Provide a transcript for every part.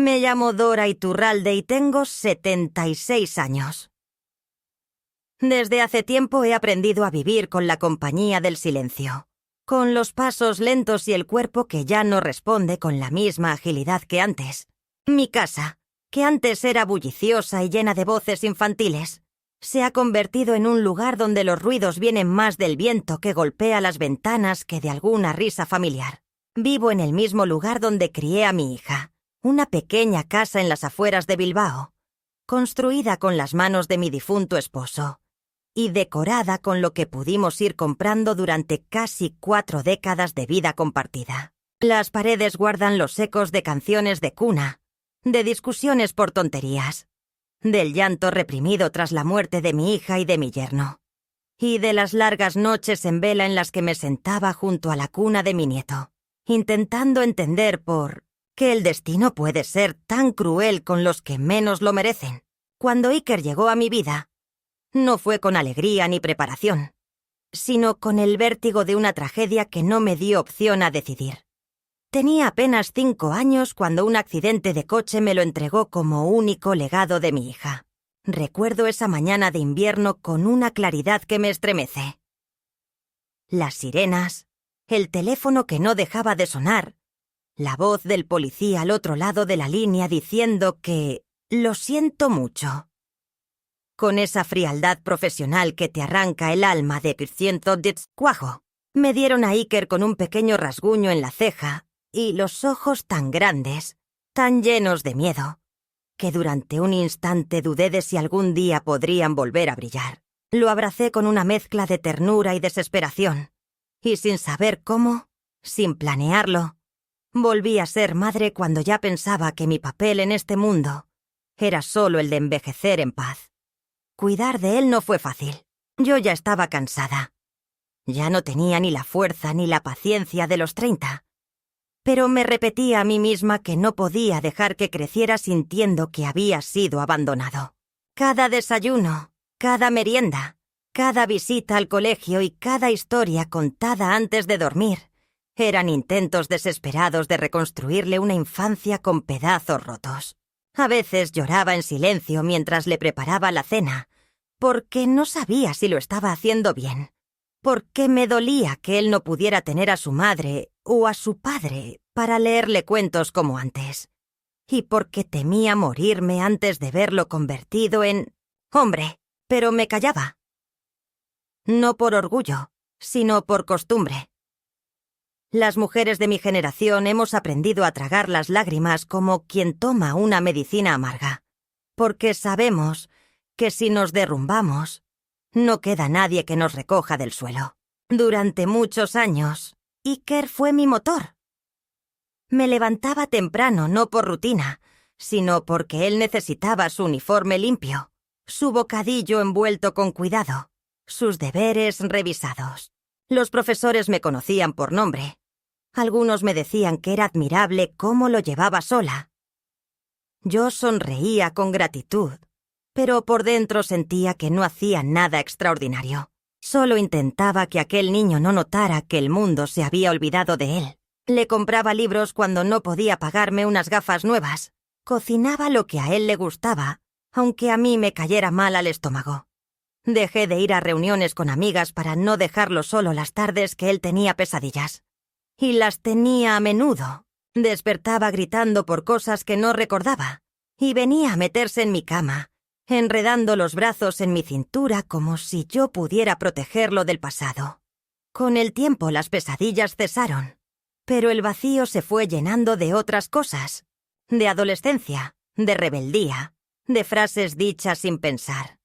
Me llamo Dora Iturralde y tengo 76 años. Desde hace tiempo he aprendido a vivir con la compañía del silencio, con los pasos lentos y el cuerpo que ya no responde con la misma agilidad que antes. Mi casa, que antes era bulliciosa y llena de voces infantiles, se ha convertido en un lugar donde los ruidos vienen más del viento que golpea las ventanas que de alguna risa familiar. Vivo en el mismo lugar donde crié a mi hija, una pequeña casa en las afueras de Bilbao, construida con las manos de mi difunto esposo y decorada con lo que pudimos ir comprando durante casi 4 décadas de vida compartida. Las paredes guardan los ecos de canciones de cuna, de discusiones por tonterías, del llanto reprimido tras la muerte de mi hija y de mi yerno, y de las largas noches en vela en las que me sentaba junto a la cuna de mi nieto, intentando entender por qué el destino puede ser tan cruel con los que menos lo merecen. Cuando Iker llegó a mi vida, no fue con alegría ni preparación, sino con el vértigo de una tragedia que no me dio opción a decidir. Tenía apenas 5 años cuando un accidente de coche me lo entregó como único legado de mi hija. Recuerdo esa mañana de invierno con una claridad que me estremece. Las sirenas, el teléfono que no dejaba de sonar, la voz del policía al otro lado de la línea diciendo que «lo siento mucho». Con esa frialdad profesional que te arranca el alma de Pirciento Cuajo, me dieron a Iker con un pequeño rasguño en la ceja y los ojos tan grandes, tan llenos de miedo, que durante un instante dudé de si algún día podrían volver a brillar. Lo abracé con una mezcla de ternura y desesperación, y sin saber cómo, sin planearlo, volví a ser madre cuando ya pensaba que mi papel en este mundo era solo el de envejecer en paz. Cuidar de él no fue fácil. Yo ya estaba cansada. Ya no tenía ni la fuerza ni la paciencia de los 30. Pero me repetía a mí misma que no podía dejar que creciera sintiendo que había sido abandonado. Cada desayuno, cada merienda, cada visita al colegio y cada historia contada antes de dormir eran intentos desesperados de reconstruirle una infancia con pedazos rotos. A veces lloraba en silencio mientras le preparaba la cena, porque no sabía si lo estaba haciendo bien, porque me dolía que él no pudiera tener a su madre o a su padre para leerle cuentos como antes, y porque temía morirme antes de verlo convertido en hombre, pero me callaba. No por orgullo, sino por costumbre. Las mujeres de mi generación hemos aprendido a tragar las lágrimas como quien toma una medicina amarga, porque sabemos que si nos derrumbamos, no queda nadie que nos recoja del suelo. Durante muchos años, Iker fue mi motor. Me levantaba temprano no por rutina, sino porque él necesitaba su uniforme limpio, su bocadillo envuelto con cuidado, sus deberes revisados. Los profesores me conocían por nombre. Algunos me decían que era admirable cómo lo llevaba sola. Yo sonreía con gratitud, pero por dentro sentía que no hacía nada extraordinario. Solo intentaba que aquel niño no notara que el mundo se había olvidado de él. Le compraba libros cuando no podía pagarme unas gafas nuevas. Cocinaba lo que a él le gustaba, aunque a mí me cayera mal al estómago. Dejé de ir a reuniones con amigas para no dejarlo solo las tardes que él tenía pesadillas. Y las tenía a menudo. Despertaba gritando por cosas que no recordaba, y venía a meterse en mi cama, enredando los brazos en mi cintura como si yo pudiera protegerlo del pasado. Con el tiempo las pesadillas cesaron, pero el vacío se fue llenando de otras cosas, de adolescencia, de rebeldía, de frases dichas sin pensar.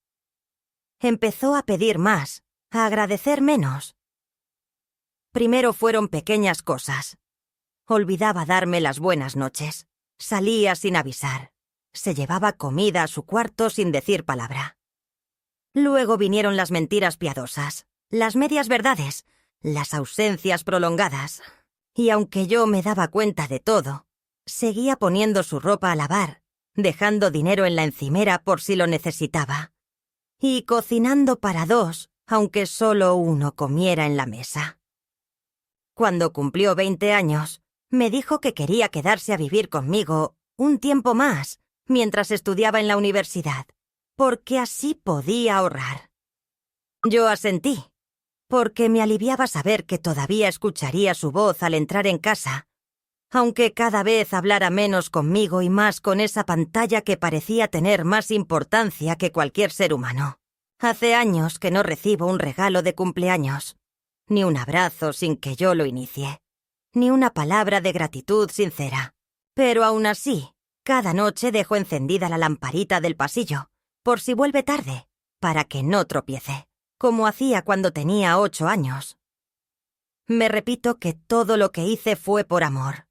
Empezó a pedir más, a agradecer menos. Primero fueron pequeñas cosas. Olvidaba darme las buenas noches. Salía sin avisar. Se llevaba comida a su cuarto sin decir palabra. Luego vinieron las mentiras piadosas, las medias verdades, las ausencias prolongadas. Y aunque yo me daba cuenta de todo, seguía poniendo su ropa a lavar, dejando dinero en la encimera por si lo necesitaba, y cocinando para 2, aunque solo uno comiera en la mesa. Cuando cumplió 20 años, me dijo que quería quedarse a vivir conmigo un tiempo más, mientras estudiaba en la universidad, porque así podía ahorrar. Yo asentí, porque me aliviaba saber que todavía escucharía su voz al entrar en casa, aunque cada vez hablara menos conmigo y más con esa pantalla que parecía tener más importancia que cualquier ser humano. Hace años que no recibo un regalo de cumpleaños, ni un abrazo sin que yo lo inicie, ni una palabra de gratitud sincera. Pero aún así, cada noche dejo encendida la lamparita del pasillo, por si vuelve tarde, para que no tropiece, como hacía cuando tenía 8 años. Me repito que todo lo que hice fue por amor,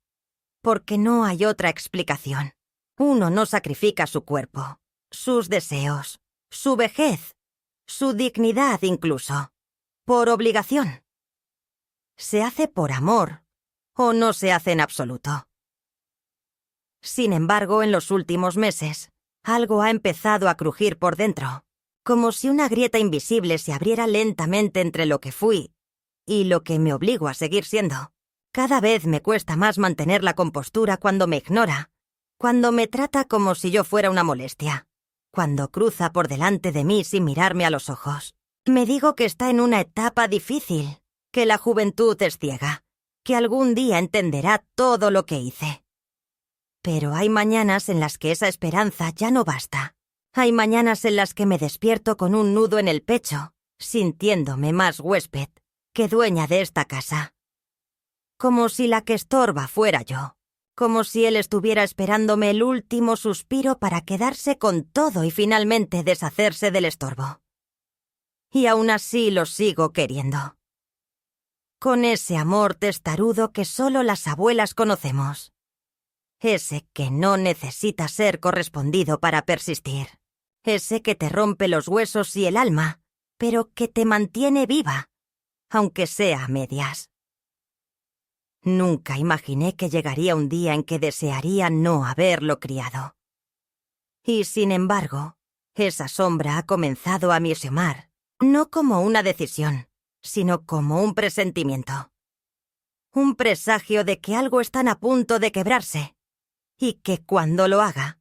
porque no hay otra explicación. Uno no sacrifica su cuerpo, sus deseos, su vejez, su dignidad incluso, por obligación. Se hace por amor, o no se hace en absoluto. Sin embargo, en los últimos meses, algo ha empezado a crujir por dentro, como si una grieta invisible se abriera lentamente entre lo que fui y lo que me obligo a seguir siendo. Cada vez me cuesta más mantener la compostura cuando me ignora, cuando me trata como si yo fuera una molestia, cuando cruza por delante de mí sin mirarme a los ojos. Me digo que está en una etapa difícil, que la juventud es ciega, que algún día entenderá todo lo que hice. Pero hay mañanas en las que esa esperanza ya no basta. Hay mañanas en las que me despierto con un nudo en el pecho, sintiéndome más huésped que dueña de esta casa. Como si la que estorba fuera yo. Como si él estuviera esperándome el último suspiro para quedarse con todo y finalmente deshacerse del estorbo. Y aún así lo sigo queriendo. Con ese amor testarudo que solo las abuelas conocemos. Ese que no necesita ser correspondido para persistir. Ese que te rompe los huesos y el alma, pero que te mantiene viva, aunque sea a medias. Nunca imaginé que llegaría un día en que desearía no haberlo criado. Y sin embargo, esa sombra ha comenzado a asomar, no como una decisión, sino como un presentimiento. Un presagio de que algo está a punto de quebrarse, y que cuando lo haga,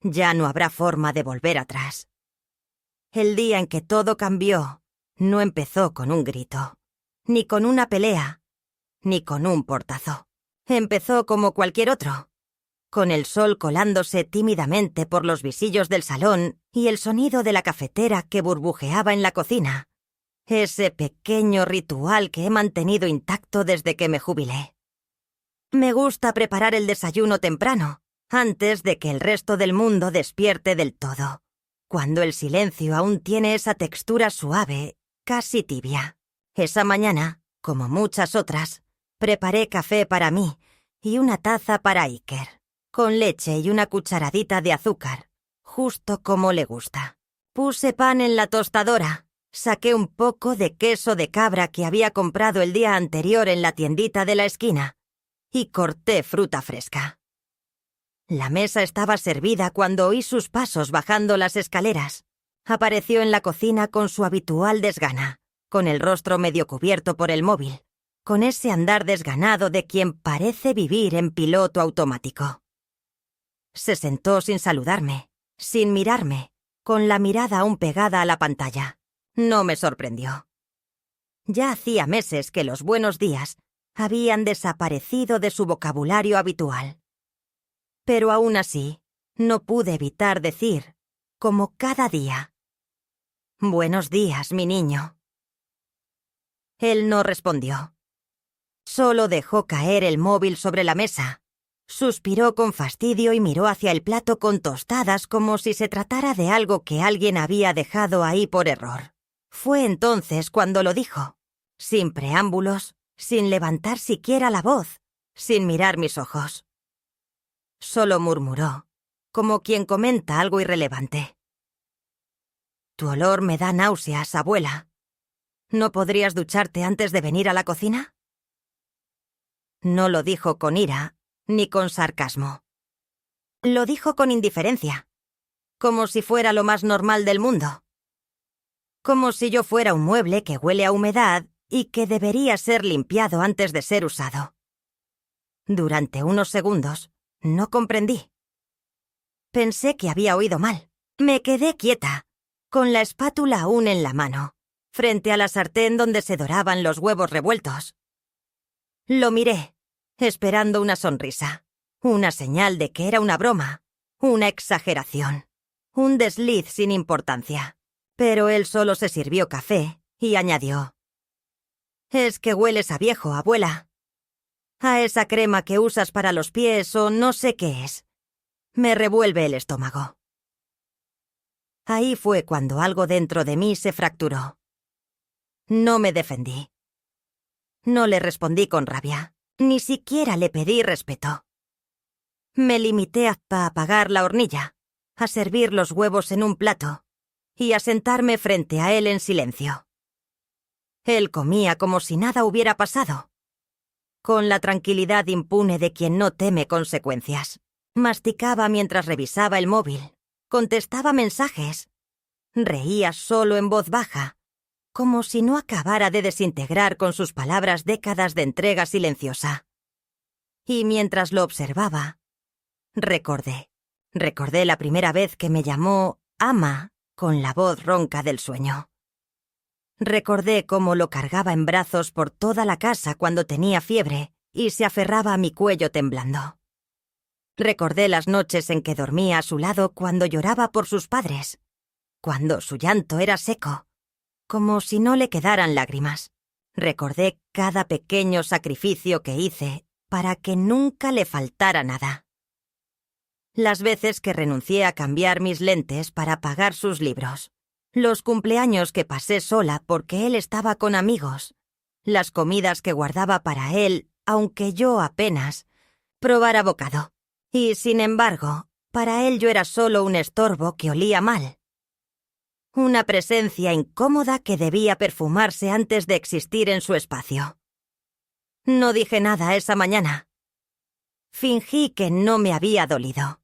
ya no habrá forma de volver atrás. El día en que todo cambió, no empezó con un grito, ni con una pelea, ni con un portazo. Empezó como cualquier otro, con el sol colándose tímidamente por los visillos del salón y el sonido de la cafetera que burbujeaba en la cocina. Ese pequeño ritual que he mantenido intacto desde que me jubilé. Me gusta preparar el desayuno temprano, antes de que el resto del mundo despierte del todo, cuando el silencio aún tiene esa textura suave, casi tibia. Esa mañana, como muchas otras, preparé café para mí y una taza para Iker, con leche y una cucharadita de azúcar, justo como le gusta. Puse pan en la tostadora, saqué un poco de queso de cabra que había comprado el día anterior en la tiendita de la esquina y corté fruta fresca. La mesa estaba servida cuando oí sus pasos bajando las escaleras. Apareció en la cocina con su habitual desgana, con el rostro medio cubierto por el móvil, con ese andar desganado de quien parece vivir en piloto automático. Se sentó sin saludarme, sin mirarme, con la mirada aún pegada a la pantalla. No me sorprendió. Ya hacía meses que los buenos días habían desaparecido de su vocabulario habitual. Pero aún así, no pude evitar decir, como cada día: «Buenos días, mi niño». Él no respondió. Solo dejó caer el móvil sobre la mesa. Suspiró con fastidio y miró hacia el plato con tostadas como si se tratara de algo que alguien había dejado ahí por error. Fue entonces cuando lo dijo, sin preámbulos, sin levantar siquiera la voz, sin mirar mis ojos. Solo murmuró, como quien comenta algo irrelevante: «Tu olor me da náuseas, abuela. ¿No podrías ducharte antes de venir a la cocina?». No lo dijo con ira, ni con sarcasmo. Lo dijo con indiferencia, como si fuera lo más normal del mundo. Como si yo fuera un mueble que huele a humedad y que debería ser limpiado antes de ser usado. Durante unos segundos, no comprendí. Pensé que había oído mal. Me quedé quieta, con la espátula aún en la mano, frente a la sartén donde se doraban los huevos revueltos. Lo miré, esperando una sonrisa, una señal de que era una broma, una exageración, un desliz sin importancia. Pero él solo se sirvió café y añadió: «Es que hueles a viejo, abuela. A esa crema que usas para los pies o no sé qué es. Me revuelve el estómago». Ahí fue cuando algo dentro de mí se fracturó. No me defendí. No le respondí con rabia. Ni siquiera le pedí respeto. Me limité a apagar la hornilla, a servir los huevos en un plato y a sentarme frente a él en silencio. Él comía como si nada hubiera pasado, con la tranquilidad impune de quien no teme consecuencias. Masticaba mientras revisaba el móvil, contestaba mensajes, reía solo en voz baja, como si no acabara de desintegrar con sus palabras décadas de entrega silenciosa. Y mientras lo observaba, recordé la primera vez que me llamó ama con la voz ronca del sueño. Recordé cómo lo cargaba en brazos por toda la casa cuando tenía fiebre y se aferraba a mi cuello temblando. Recordé las noches en que dormía a su lado cuando lloraba por sus padres, cuando su llanto era seco, como si no le quedaran lágrimas. Recordé cada pequeño sacrificio que hice para que nunca le faltara nada. Las veces que renuncié a cambiar mis lentes para pagar sus libros, los cumpleaños que pasé sola porque él estaba con amigos, las comidas que guardaba para él, aunque yo apenas probara bocado. Y, sin embargo, para él yo era solo un estorbo que olía mal. Una presencia incómoda que debía perfumarse antes de existir en su espacio. No dije nada esa mañana. Fingí que no me había dolido.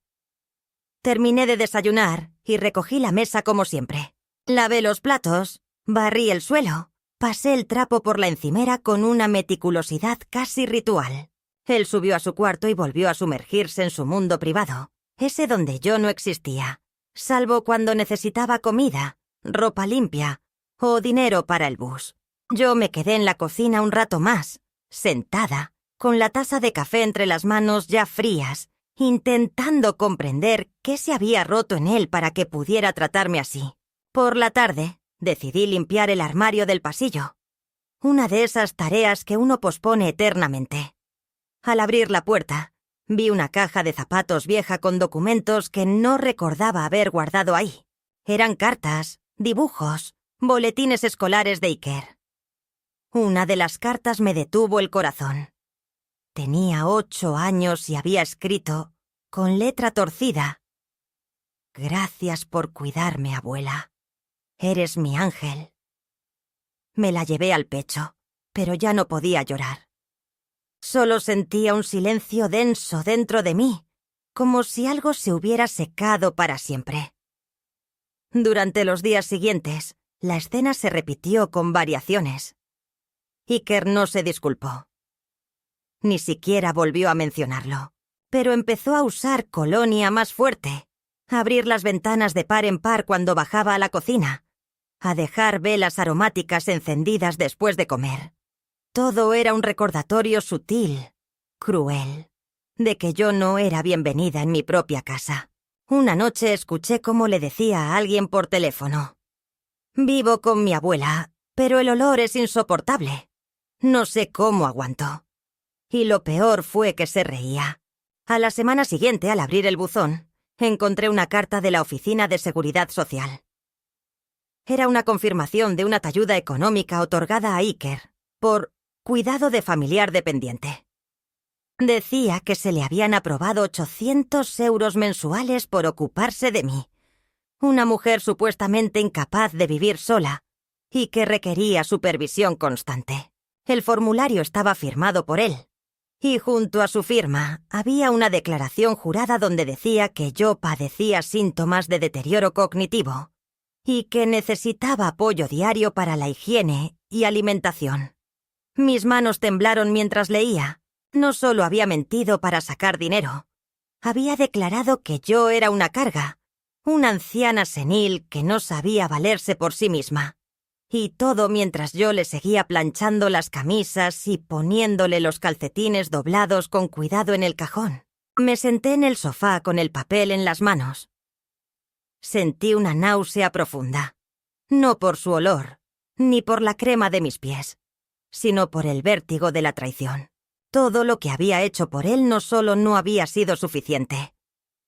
Terminé de desayunar y recogí la mesa como siempre. Lavé los platos, barrí el suelo, pasé el trapo por la encimera con una meticulosidad casi ritual. Él subió a su cuarto y volvió a sumergirse en su mundo privado, ese donde yo no existía, salvo cuando necesitaba comida, ropa limpia o dinero para el bus. Yo me quedé en la cocina un rato más, sentada, con la taza de café entre las manos ya frías, intentando comprender qué se había roto en él para que pudiera tratarme así. Por la tarde, decidí limpiar el armario del pasillo, una de esas tareas que uno pospone eternamente. Al abrir la puerta, vi una caja de zapatos vieja con documentos que no recordaba haber guardado ahí. Eran cartas, dibujos, boletines escolares de Iker. Una de las cartas me detuvo el corazón. Tenía 8 años y había escrito, con letra torcida: «Gracias por cuidarme, abuela. Eres mi ángel». Me la llevé al pecho, pero ya no podía llorar. Solo sentía un silencio denso dentro de mí, como si algo se hubiera secado para siempre. Durante los días siguientes, la escena se repitió con variaciones. Iker no se disculpó. Ni siquiera volvió a mencionarlo, pero empezó a usar colonia más fuerte, a abrir las ventanas de par en par cuando bajaba a la cocina, a dejar velas aromáticas encendidas después de comer. Todo era un recordatorio sutil, cruel, de que yo no era bienvenida en mi propia casa. Una noche escuché cómo le decía a alguien por teléfono: «Vivo con mi abuela, pero el olor es insoportable. No sé cómo aguantó». Y lo peor fue que se reía. A la semana siguiente, al abrir el buzón, encontré una carta de la Oficina de Seguridad Social. Era una confirmación de una ayuda económica otorgada a Iker por cuidado de familiar dependiente. Decía que se le habían aprobado 800 euros mensuales por ocuparse de mí, una mujer supuestamente incapaz de vivir sola y que requería supervisión constante. El formulario estaba firmado por él, y junto a su firma había una declaración jurada donde decía que yo padecía síntomas de deterioro cognitivo y que necesitaba apoyo diario para la higiene y alimentación. Mis manos temblaron mientras leía. No solo había mentido para sacar dinero, Había declarado que yo era una carga, una anciana senil que no sabía valerse por sí misma. Y todo mientras yo le seguía planchando las camisas y poniéndole los calcetines doblados con cuidado en el cajón. Me senté en el sofá con el papel en las manos. Sentí una náusea profunda, no por su olor, ni por la crema de mis pies, sino por el vértigo de la traición. Todo lo que había hecho por él no solo no había sido suficiente,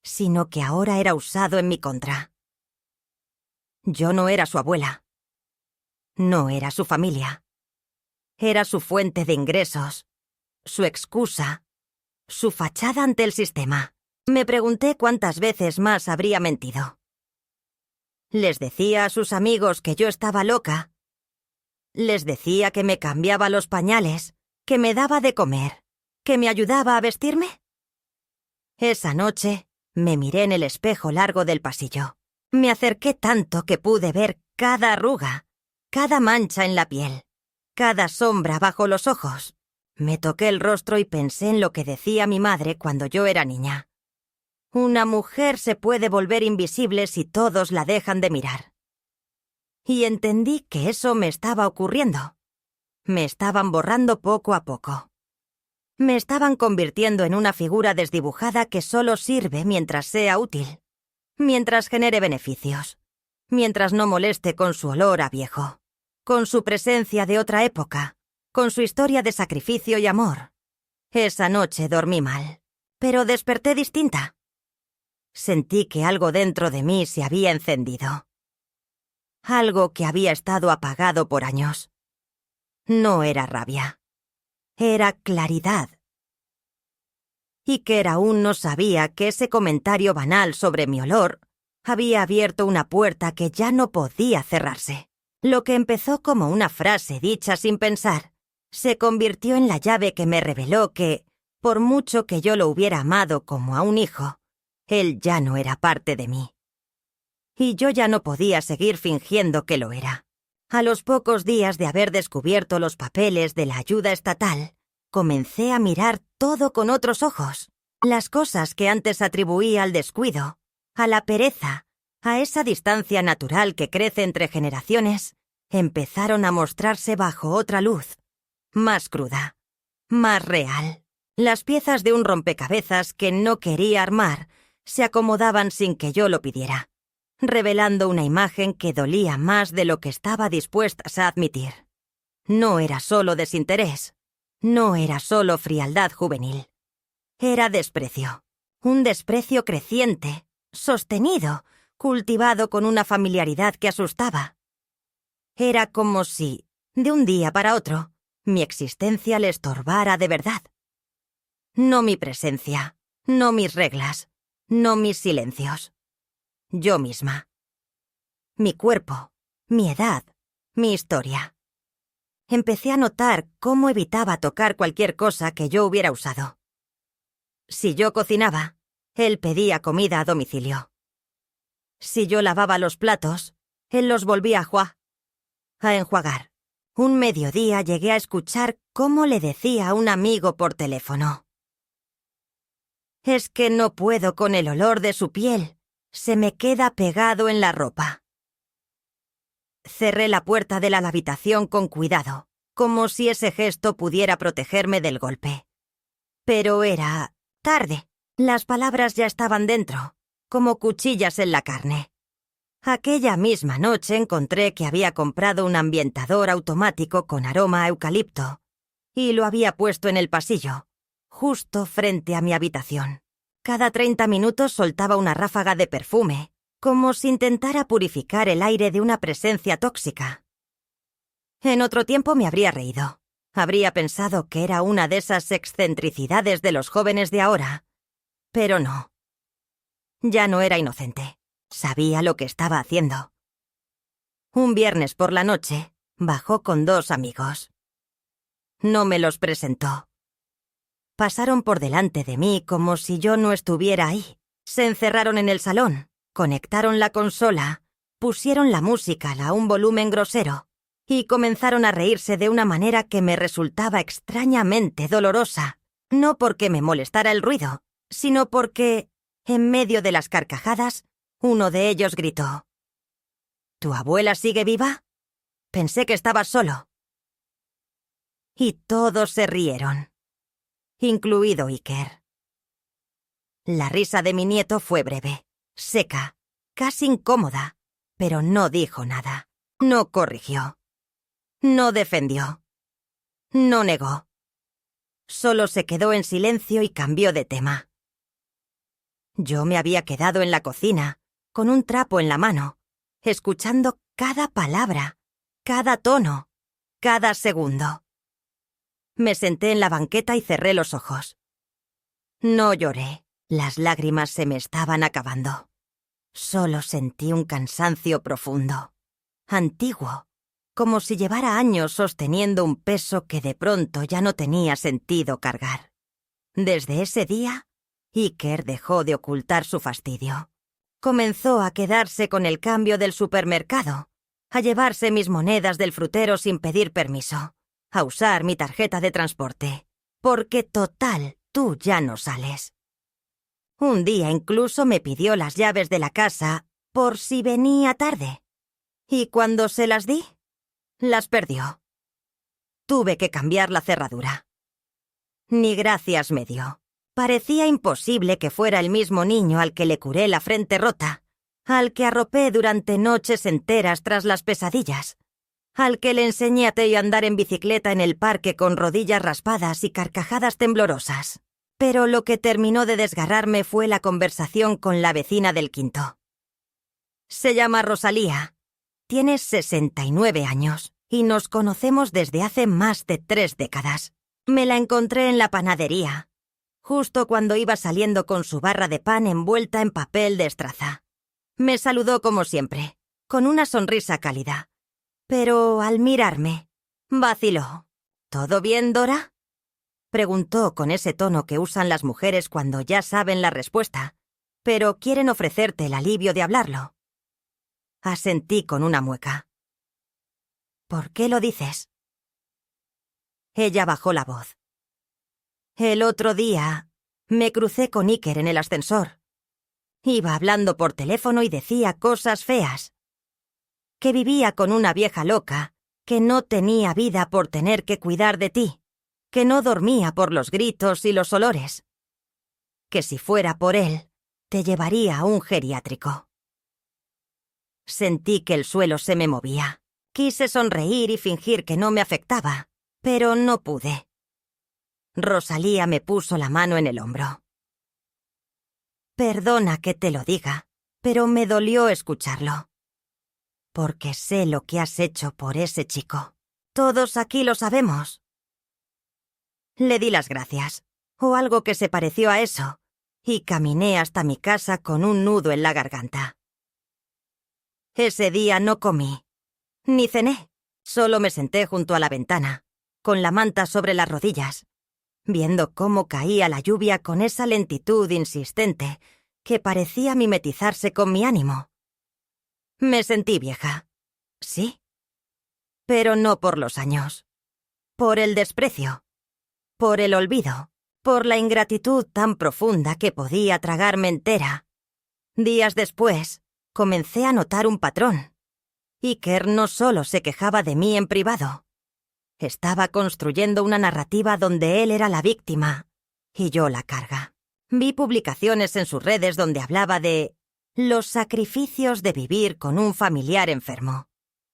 sino que ahora era usado en mi contra. Yo no era su abuela. No era su familia. Era su fuente de ingresos, su excusa, su fachada ante el sistema. Me pregunté cuántas veces más habría mentido. Les decía a sus amigos que yo estaba loca. Les decía que me cambiaba los pañales, que me daba de comer, que me ayudaba a vestirme. Esa noche me miré en el espejo largo del pasillo. Me acerqué tanto que pude ver cada arruga, cada mancha en la piel, cada sombra bajo los ojos. Me toqué el rostro y pensé en lo que decía mi madre cuando yo era niña. Una mujer se puede volver invisible si todos la dejan de mirar. Y entendí que eso me estaba ocurriendo. Me estaban borrando poco a poco. Me estaban convirtiendo en una figura desdibujada que solo sirve mientras sea útil, mientras genere beneficios, mientras no moleste con su olor a viejo, con su presencia de otra época, con su historia de sacrificio y amor. Esa noche dormí mal, pero desperté distinta. Sentí que algo dentro de mí se había encendido. Algo que había estado apagado por años. No era rabia. Era claridad. Y Kerr aún no sabía que ese comentario banal sobre mi olor había abierto una puerta que ya no podía cerrarse. Lo que empezó como una frase dicha sin pensar, se convirtió en la llave que me reveló que, por mucho que yo lo hubiera amado como a un hijo, él ya no era parte de mí. Y yo ya no podía seguir fingiendo que lo era. A los pocos días de haber descubierto los papeles de la ayuda estatal, comencé a mirar todo con otros ojos. Las cosas que antes atribuía al descuido, a la pereza, a esa distancia natural que crece entre generaciones, empezaron a mostrarse bajo otra luz, más cruda, más real. Las piezas de un rompecabezas que no quería armar se acomodaban sin que yo lo pidiera, revelando una imagen que dolía más de lo que estaba dispuestas a admitir. No era solo desinterés, no era solo frialdad juvenil. Era desprecio, un desprecio creciente, sostenido, cultivado con una familiaridad que asustaba. Era como si, de un día para otro, mi existencia le estorbara de verdad. No mi presencia, no mis reglas, no mis silencios. Yo misma. Mi cuerpo, mi edad, mi historia. Empecé a notar cómo evitaba tocar cualquier cosa que yo hubiera usado. Si yo cocinaba, él pedía comida a domicilio. Si yo lavaba los platos, él los volvía a enjuagar. Un mediodía llegué a escuchar cómo le decía a un amigo por teléfono: «Es que no puedo con el olor de su piel. Se me queda pegado en la ropa». Cerré la puerta de la habitación con cuidado, como si ese gesto pudiera protegerme del golpe. Pero era tarde. Las palabras ya estaban dentro, como cuchillas en la carne. Aquella misma noche encontré que había comprado un ambientador automático con aroma a eucalipto y lo había puesto en el pasillo, justo frente a mi habitación. Cada 30 minutos soltaba una ráfaga de perfume, como si intentara purificar el aire de una presencia tóxica. En otro tiempo me habría reído. Habría pensado que era una de esas excentricidades de los jóvenes de ahora. Pero no. Ya no era inocente. Sabía lo que estaba haciendo. Un viernes por la noche, bajó con 2 amigos. No me los presentó. Pasaron por delante de mí como si yo no estuviera ahí. Se encerraron en el salón, conectaron la consola, pusieron la música a un volumen grosero y comenzaron a reírse de una manera que me resultaba extrañamente dolorosa, no porque me molestara el ruido, sino porque, en medio de las carcajadas, uno de ellos gritó: ¿Tu abuela sigue viva? Pensé que estabas solo. Y todos se rieron, incluido Iker. La risa de mi nieto fue breve, seca, casi incómoda, pero no dijo nada, no corrigió, no defendió, no negó. Solo se quedó en silencio y cambió de tema. Yo me había quedado en la cocina, con un trapo en la mano, escuchando cada palabra, cada tono, cada segundo. Me senté en la banqueta y cerré los ojos. No lloré, las lágrimas se me estaban acabando. Solo sentí un cansancio profundo, antiguo, como si llevara años sosteniendo un peso que de pronto ya no tenía sentido cargar. Desde ese día, Iker dejó de ocultar su fastidio. Comenzó a quedarse con el cambio del supermercado, a llevarse mis monedas del frutero sin pedir permiso, a usar mi tarjeta de transporte, porque total, tú ya no sales. Un día incluso me pidió las llaves de la casa por si venía tarde. Y cuando se las di, las perdió. Tuve que cambiar la cerradura. Ni gracias me dio. Parecía imposible que fuera el mismo niño al que le curé la frente rota, al que arropé durante noches enteras tras las pesadillas, al que le enseñé a andar en bicicleta en el parque con rodillas raspadas y carcajadas temblorosas. Pero lo que terminó de desgarrarme fue la conversación con la vecina del quinto. Se llama Rosalía. Tiene 69 años y nos conocemos desde hace más de 3 décadas. Me la encontré en la panadería, justo cuando iba saliendo con su barra de pan envuelta en papel de estraza. Me saludó como siempre, con una sonrisa cálida. Pero al mirarme, vaciló. ¿Todo bien, Dora?, preguntó con ese tono que usan las mujeres cuando ya saben la respuesta, pero quieren ofrecerte el alivio de hablarlo. Asentí con una mueca. ¿Por qué lo dices? Ella bajó la voz. El otro día me crucé con Iker en el ascensor. Iba hablando por teléfono y decía cosas feas. Que vivía con una vieja loca, que no tenía vida por tener que cuidar de ti, que no dormía por los gritos y los olores. Que si fuera por él, te llevaría a un geriátrico. Sentí que el suelo se me movía. Quise sonreír y fingir que no me afectaba, pero no pude. Rosalía me puso la mano en el hombro. Perdona que te lo diga, pero me dolió escucharlo. Porque sé lo que has hecho por ese chico. Todos aquí lo sabemos. Le di las gracias, o algo que se pareció a eso, y caminé hasta mi casa con un nudo en la garganta. Ese día no comí, ni cené. Solo me senté junto a la ventana, con la manta sobre las rodillas, viendo cómo caía la lluvia con esa lentitud insistente que parecía mimetizarse con mi ánimo. Me sentí vieja, sí, pero no por los años, por el desprecio, por el olvido, por la ingratitud tan profunda que podía tragarme entera. Días después, comencé a notar un patrón. Iker no solo se quejaba de mí en privado. Estaba construyendo una narrativa donde él era la víctima y yo la carga. Vi publicaciones en sus redes donde hablaba de los sacrificios de vivir con un familiar enfermo,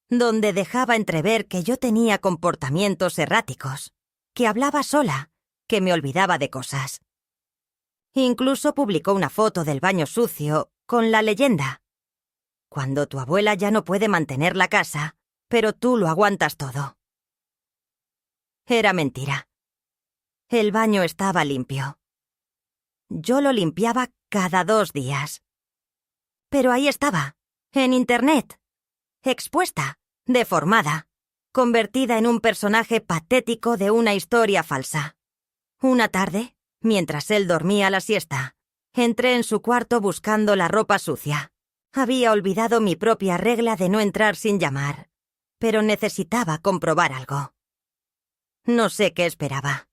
donde dejaba entrever que yo tenía comportamientos erráticos, que hablaba sola, que me olvidaba de cosas. Incluso publicó una foto del baño sucio con la leyenda: cuando tu abuela ya no puede mantener la casa, pero tú lo aguantas todo. Era mentira. El baño estaba limpio. Yo lo limpiaba cada 2 días. Pero ahí estaba, en Internet, expuesta, deformada, convertida en un personaje patético de una historia falsa. Una tarde, mientras él dormía la siesta, entré en su cuarto buscando la ropa sucia. Había olvidado mi propia regla de no entrar sin llamar, pero necesitaba comprobar algo. No sé qué esperaba.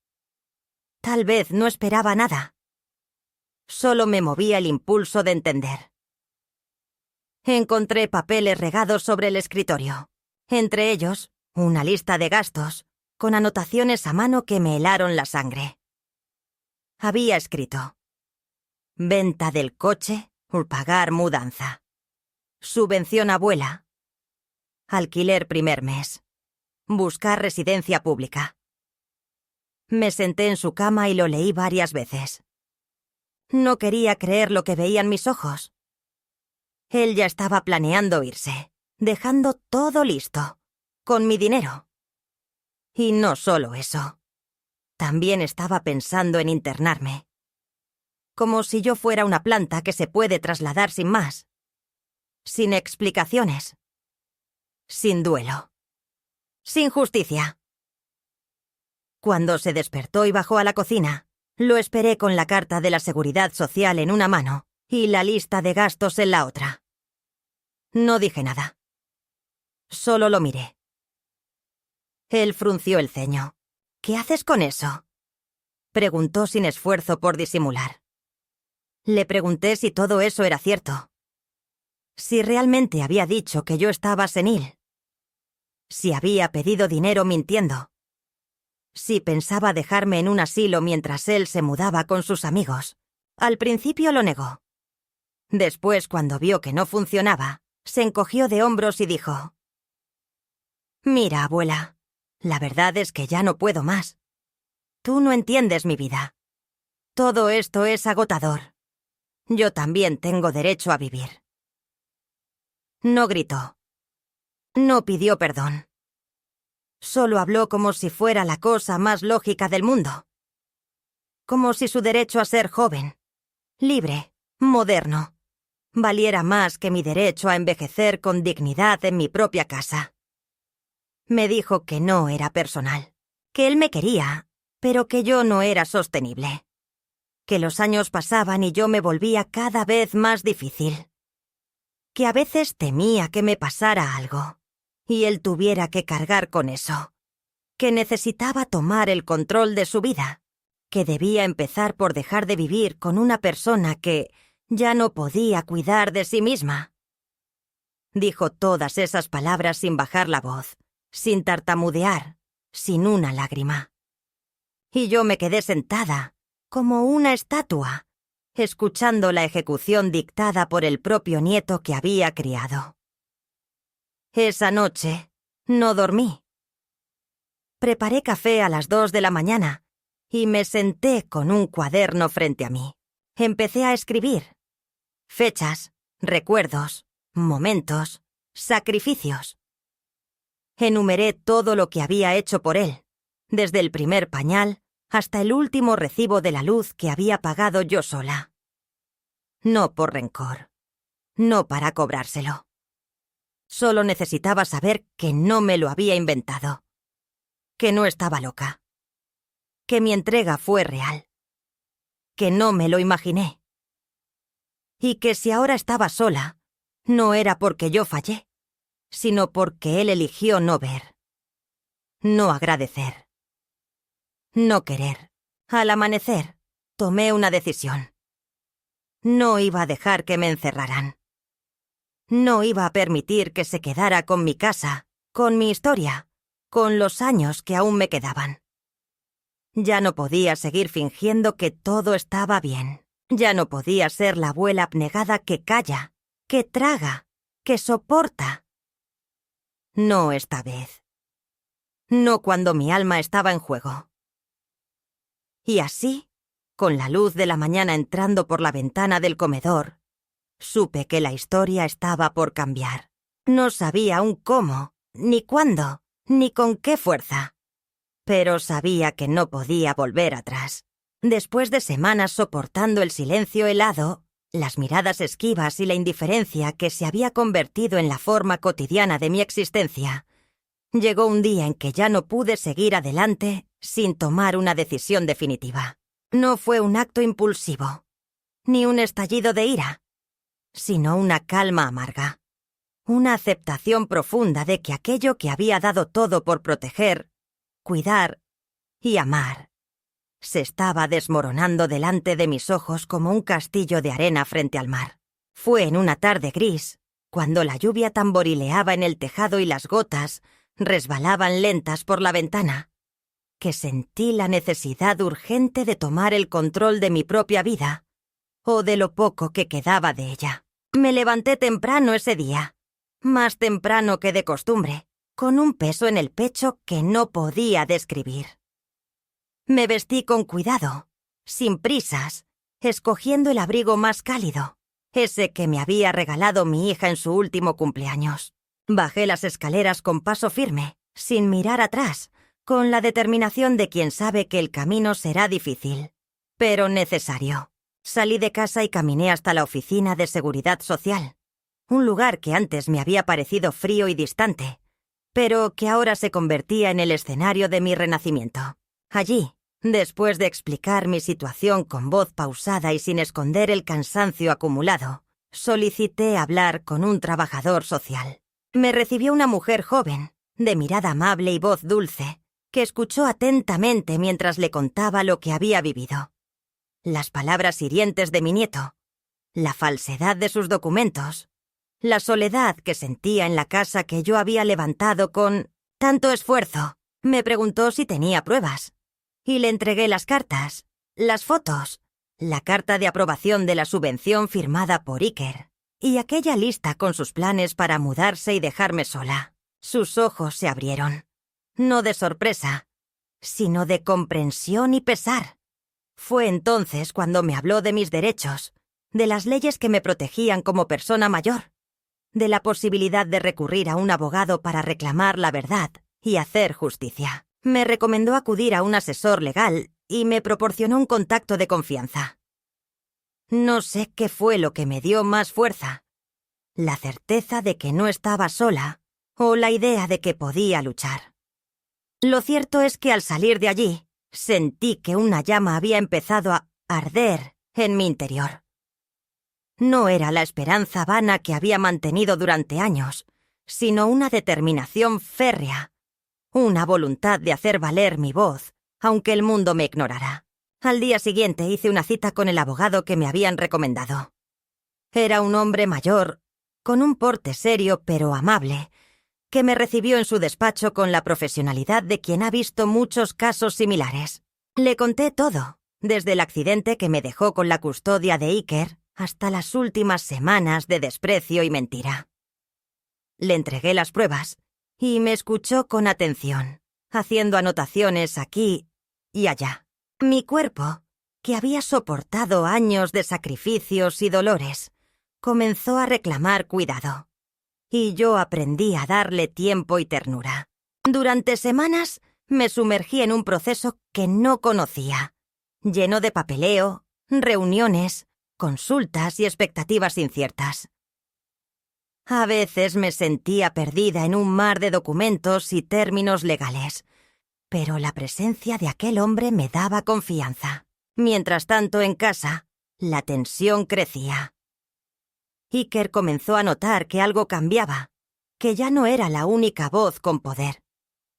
Tal vez no esperaba nada. Solo me movía el impulso de entender. Encontré papeles regados sobre el escritorio. Entre ellos, una lista de gastos, con anotaciones a mano que me helaron la sangre. Había escrito: venta del coche, pagar mudanza. Subvención abuela. Alquiler primer mes. Buscar residencia pública. Me senté en su cama y lo leí varias veces. No quería creer lo que veían mis ojos. Él ya estaba planeando irse, dejando todo listo, con mi dinero. Y no solo eso. También estaba pensando en internarme. Como si yo fuera una planta que se puede trasladar sin más. Sin explicaciones. Sin duelo. Sin justicia. Cuando se despertó y bajó a la cocina, lo esperé con la carta de la Seguridad Social en una mano y la lista de gastos en la otra. No dije nada. Solo lo miré. Él frunció el ceño. ¿Qué haces con eso?, preguntó sin esfuerzo por disimular. Le pregunté si todo eso era cierto. Si realmente había dicho que yo estaba senil. Si había pedido dinero mintiendo. Si pensaba dejarme en un asilo mientras él se mudaba con sus amigos. Al principio lo negó. Después, cuando vio que no funcionaba, se encogió de hombros y dijo: «Mira, abuela, la verdad es que ya no puedo más. Tú no entiendes mi vida. Todo esto es agotador. Yo también tengo derecho a vivir». No gritó. No pidió perdón. Solo habló como si fuera la cosa más lógica del mundo. Como si su derecho a ser joven, libre, moderno, valiera más que mi derecho a envejecer con dignidad en mi propia casa. Me dijo que no era personal, que él me quería, pero que yo no era sostenible. Que los años pasaban y yo me volvía cada vez más difícil. Que a veces temía que me pasara algo, y él tuviera que cargar con eso. Que necesitaba tomar el control de su vida. Que debía empezar por dejar de vivir con una persona que ya no podía cuidar de sí misma. Dijo todas esas palabras sin bajar la voz, sin tartamudear, sin una lágrima. Y yo me quedé sentada, como una estatua, escuchando la ejecución dictada por el propio nieto que había criado. Esa noche no dormí. Preparé café a las 2 de la mañana y me senté con un cuaderno frente a mí. Empecé a escribir. Fechas, recuerdos, momentos, sacrificios. Enumeré todo lo que había hecho por él, desde el primer pañal hasta el último recibo de la luz que había pagado yo sola. No por rencor, no para cobrárselo. Solo necesitaba saber que no me lo había inventado, que no estaba loca, que mi entrega fue real, que no me lo imaginé. Y que si ahora estaba sola, no era porque yo fallé, sino porque él eligió no ver, no agradecer, no querer. Al amanecer, tomé una decisión. No iba a dejar que me encerraran. No iba a permitir que se quedara con mi casa, con mi historia, con los años que aún me quedaban. Ya no podía seguir fingiendo que todo estaba bien. Ya no podía ser la abuela abnegada que calla, que traga, que soporta. No esta vez. No cuando mi alma estaba en juego. Y así, con la luz de la mañana entrando por la ventana del comedor, supe que la historia estaba por cambiar. No sabía aún cómo, ni cuándo, ni con qué fuerza. Pero sabía que no podía volver atrás. Después de semanas soportando el silencio helado, las miradas esquivas y la indiferencia que se había convertido en la forma cotidiana de mi existencia, llegó un día en que ya no pude seguir adelante sin tomar una decisión definitiva. No fue un acto impulsivo, ni un estallido de ira, sino una calma amarga. Una aceptación profunda de que aquello que había dado todo por proteger, cuidar y amar se estaba desmoronando delante de mis ojos como un castillo de arena frente al mar. Fue en una tarde gris, cuando la lluvia tamborileaba en el tejado y las gotas resbalaban lentas por la ventana, que sentí la necesidad urgente de tomar el control de mi propia vida, o de lo poco que quedaba de ella. Me levanté temprano ese día, más temprano que de costumbre, con un peso en el pecho que no podía describir. Me vestí con cuidado, sin prisas, escogiendo el abrigo más cálido, ese que me había regalado mi hija en su último cumpleaños. Bajé las escaleras con paso firme, sin mirar atrás, con la determinación de quien sabe que el camino será difícil, pero necesario. Salí de casa y caminé hasta la oficina de Seguridad Social, un lugar que antes me había parecido frío y distante, pero que ahora se convertía en el escenario de mi renacimiento. Allí, después de explicar mi situación con voz pausada y sin esconder el cansancio acumulado, solicité hablar con un trabajador social. Me recibió una mujer joven, de mirada amable y voz dulce, que escuchó atentamente mientras le contaba lo que había vivido. Las palabras hirientes de mi nieto, la falsedad de sus documentos, la soledad que sentía en la casa que yo había levantado con tanto esfuerzo. Me preguntó si tenía pruebas, y le entregué las cartas, las fotos, la carta de aprobación de la subvención firmada por Iker, y aquella lista con sus planes para mudarse y dejarme sola. Sus ojos se abrieron, no de sorpresa, sino de comprensión y pesar. Fue entonces cuando me habló de mis derechos, de las leyes que me protegían como persona mayor, de la posibilidad de recurrir a un abogado para reclamar la verdad y hacer justicia. Me recomendó acudir a un asesor legal y me proporcionó un contacto de confianza. No sé qué fue lo que me dio más fuerza, la certeza de que no estaba sola o la idea de que podía luchar. Lo cierto es que al salir de allí, sentí que una llama había empezado a arder en mi interior. No era la esperanza vana que había mantenido durante años, sino una determinación férrea, una voluntad de hacer valer mi voz, aunque el mundo me ignorara. Al día siguiente hice una cita con el abogado que me habían recomendado. Era un hombre mayor, con un porte serio pero amable, que me recibió en su despacho con la profesionalidad de quien ha visto muchos casos similares. Le conté todo, desde el accidente que me dejó con la custodia de Iker hasta las últimas semanas de desprecio y mentira. Le entregué las pruebas y me escuchó con atención, haciendo anotaciones aquí y allá. Mi cuerpo, que había soportado años de sacrificios y dolores, comenzó a reclamar cuidado, y yo aprendí a darle tiempo y ternura. Durante semanas me sumergí en un proceso que no conocía, lleno de papeleo, reuniones, consultas y expectativas inciertas. A veces me sentía perdida en un mar de documentos y términos legales, pero la presencia de aquel hombre me daba confianza. Mientras tanto, en casa, la tensión crecía. Iker comenzó a notar que algo cambiaba, que ya no era la única voz con poder,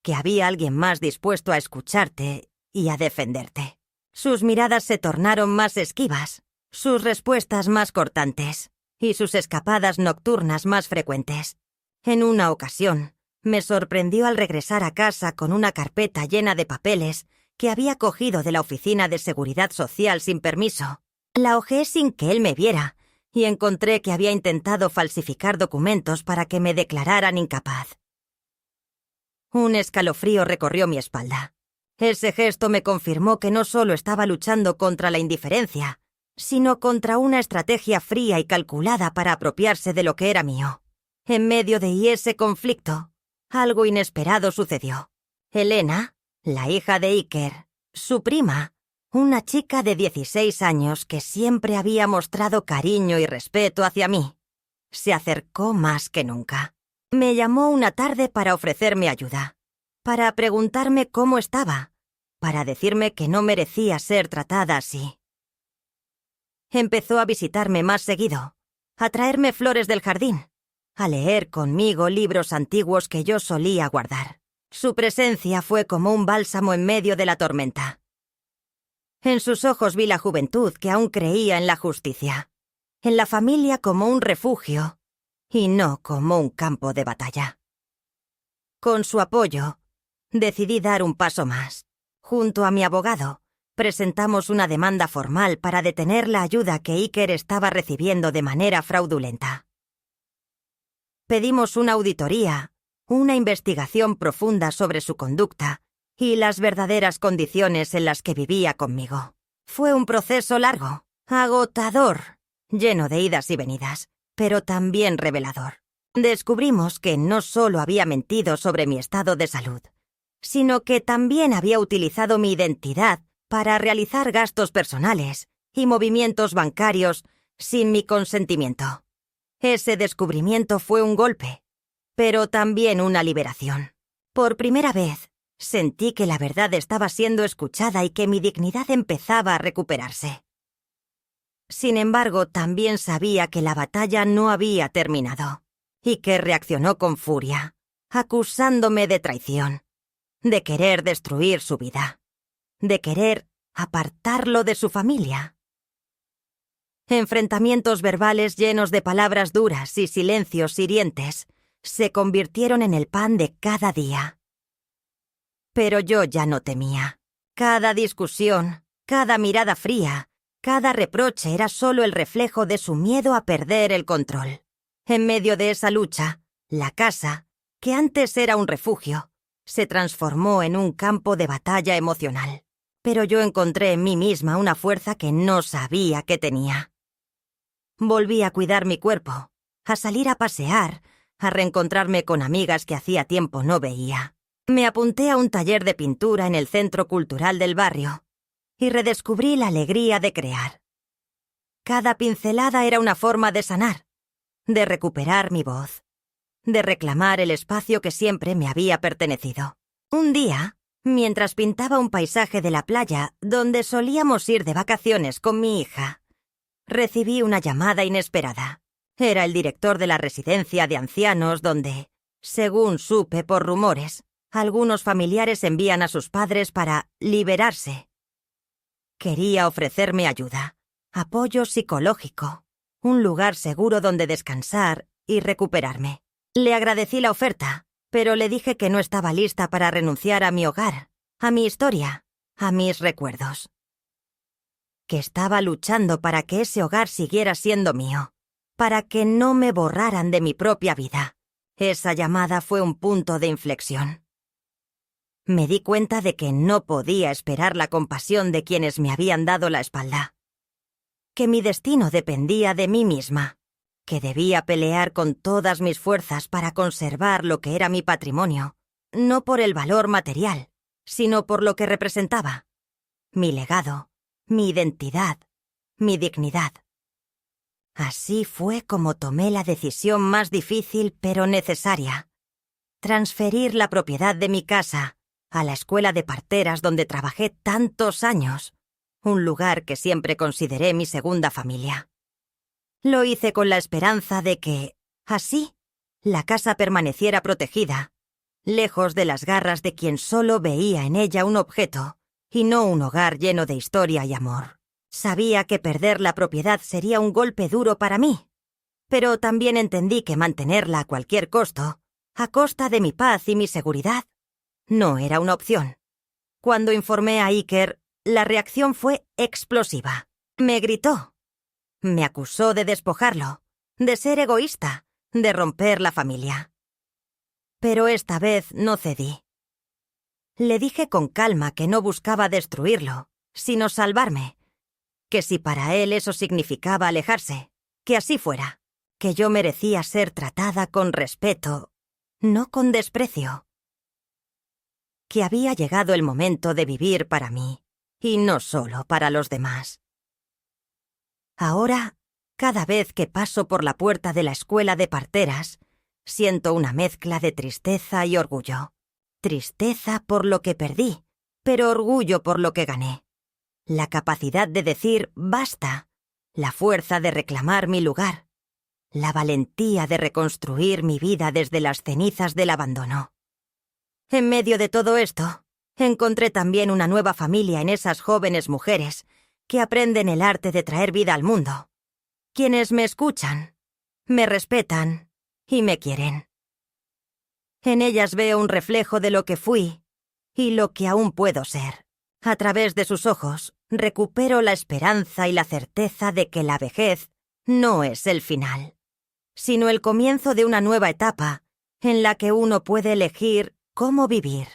que había alguien más dispuesto a escucharte y a defenderte. Sus miradas se tornaron más esquivas, sus respuestas más cortantes y sus escapadas nocturnas más frecuentes. En una ocasión, me sorprendió al regresar a casa con una carpeta llena de papeles que había cogido de la oficina de Seguridad Social sin permiso. La hojeé sin que él me viera y encontré que había intentado falsificar documentos para que me declararan incapaz. Un escalofrío recorrió mi espalda. Ese gesto me confirmó que no solo estaba luchando contra la indiferencia, sino contra una estrategia fría y calculada para apropiarse de lo que era mío. En medio de ese conflicto, algo inesperado sucedió. Elena, la hija de Iker, su prima, una chica de 16 años que siempre había mostrado cariño y respeto hacia mí, se acercó más que nunca. Me llamó una tarde para ofrecerme ayuda, para preguntarme cómo estaba, para decirme que no merecía ser tratada así. Empezó a visitarme más seguido, a traerme flores del jardín, a leer conmigo libros antiguos que yo solía guardar. Su presencia fue como un bálsamo en medio de la tormenta. En sus ojos vi la juventud que aún creía en la justicia, en la familia como un refugio y no como un campo de batalla. Con su apoyo, decidí dar un paso más. Junto a mi abogado, presentamos una demanda formal para detener la ayuda que Iker estaba recibiendo de manera fraudulenta. Pedimos una auditoría, una investigación profunda sobre su conducta y las verdaderas condiciones en las que vivía conmigo. Fue un proceso largo, agotador, lleno de idas y venidas, pero también revelador. Descubrimos que no solo había mentido sobre mi estado de salud, sino que también había utilizado mi identidad para realizar gastos personales y movimientos bancarios sin mi consentimiento. Ese descubrimiento fue un golpe, pero también una liberación. Por primera vez, sentí que la verdad estaba siendo escuchada y que mi dignidad empezaba a recuperarse. Sin embargo, también sabía que la batalla no había terminado, y que reaccionó con furia, acusándome de traición, de querer destruir su vida, de querer apartarlo de su familia. Enfrentamientos verbales llenos de palabras duras y silencios hirientes se convirtieron en el pan de cada día. Pero yo ya no temía. Cada discusión, cada mirada fría, cada reproche era solo el reflejo de su miedo a perder el control. En medio de esa lucha, la casa, que antes era un refugio, se transformó en un campo de batalla emocional. Pero yo encontré en mí misma una fuerza que no sabía que tenía. Volví a cuidar mi cuerpo, a salir a pasear, a reencontrarme con amigas que hacía tiempo no veía. Me apunté a un taller de pintura en el centro cultural del barrio y redescubrí la alegría de crear. Cada pincelada era una forma de sanar, de recuperar mi voz, de reclamar el espacio que siempre me había pertenecido. Un día, mientras pintaba un paisaje de la playa donde solíamos ir de vacaciones con mi hija, recibí una llamada inesperada. Era el director de la residencia de ancianos donde, según supe por rumores, algunos familiares envían a sus padres para liberarse. Quería ofrecerme ayuda, apoyo psicológico, un lugar seguro donde descansar y recuperarme. Le agradecí la oferta, pero le dije que no estaba lista para renunciar a mi hogar, a mi historia, a mis recuerdos. Que estaba luchando para que ese hogar siguiera siendo mío, para que no me borraran de mi propia vida. Esa llamada fue un punto de inflexión. Me di cuenta de que no podía esperar la compasión de quienes me habían dado la espalda, que mi destino dependía de mí misma, que debía pelear con todas mis fuerzas para conservar lo que era mi patrimonio, no por el valor material, sino por lo que representaba, mi legado, mi identidad, mi dignidad. Así fue como tomé la decisión más difícil pero necesaria: transferir la propiedad de mi casa a la escuela de parteras donde trabajé tantos años, un lugar que siempre consideré mi segunda familia. Lo hice con la esperanza de que, así, la casa permaneciera protegida, lejos de las garras de quien solo veía en ella un objeto y no un hogar lleno de historia y amor. Sabía que perder la propiedad sería un golpe duro para mí, pero también entendí que mantenerla a cualquier costo, a costa de mi paz y mi seguridad, no era una opción. Cuando informé a Iker, la reacción fue explosiva. Me gritó. Me acusó de despojarlo, de ser egoísta, de romper la familia. Pero esta vez no cedí. Le dije con calma que no buscaba destruirlo, sino salvarme, que si para él eso significaba alejarse, que así fuera, que yo merecía ser tratada con respeto, no con desprecio. Que había llegado el momento de vivir para mí, y no solo para los demás. Ahora, cada vez que paso por la puerta de la escuela de parteras, siento una mezcla de tristeza y orgullo. Tristeza por lo que perdí, pero orgullo por lo que gané. La capacidad de decir basta, la fuerza de reclamar mi lugar, la valentía de reconstruir mi vida desde las cenizas del abandono. En medio de todo esto, Encontré también una nueva familia en esas jóvenes mujeres que aprenden el arte de traer vida al mundo, quienes me escuchan, me respetan y me quieren. En ellas veo un reflejo de lo que fui y lo que aún puedo ser. A través de sus ojos recupero la esperanza y la certeza de que la vejez no es el final, sino el comienzo de una nueva etapa en la que uno puede elegir cómo vivir,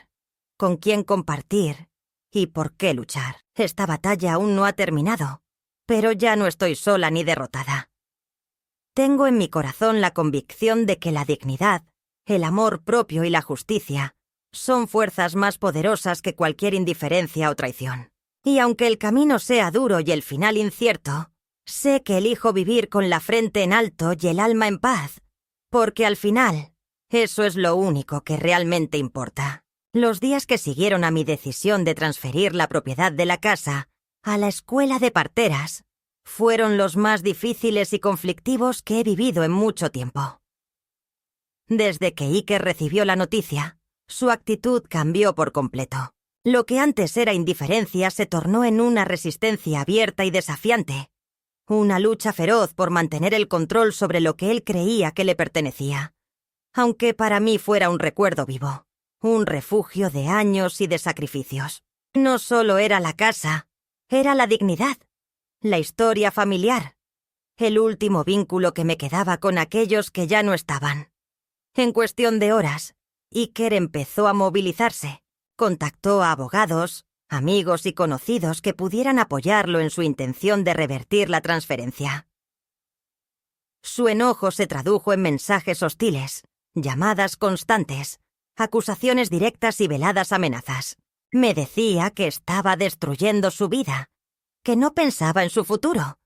con quién compartir y por qué luchar. Esta batalla aún no ha terminado, pero ya no estoy sola ni derrotada. Tengo en mi corazón la convicción de que la dignidad, el amor propio y la justicia son fuerzas más poderosas que cualquier indiferencia o traición. Y aunque el camino sea duro y el final incierto, sé que elijo vivir con la frente en alto y el alma en paz, porque al final, eso es lo único que realmente importa. Los días que siguieron a mi decisión de transferir la propiedad de la casa a la escuela de parteras fueron los más difíciles y conflictivos que he vivido en mucho tiempo. Desde que Iker recibió la noticia, su actitud cambió por completo. Lo que antes era indiferencia se tornó en una resistencia abierta y desafiante, una lucha feroz por mantener el control sobre lo que él creía que le pertenecía, aunque para mí fuera un recuerdo vivo, un refugio de años y de sacrificios. No solo era la casa, era la dignidad, la historia familiar, el último vínculo que me quedaba con aquellos que ya no estaban. En cuestión de horas, Iker empezó a movilizarse. Contactó a abogados, amigos y conocidos que pudieran apoyarlo en su intención de revertir la transferencia. Su enojo se tradujo en mensajes hostiles, llamadas constantes, acusaciones directas y veladas amenazas. Me decía que estaba destruyendo su vida, que no pensaba en su futuro,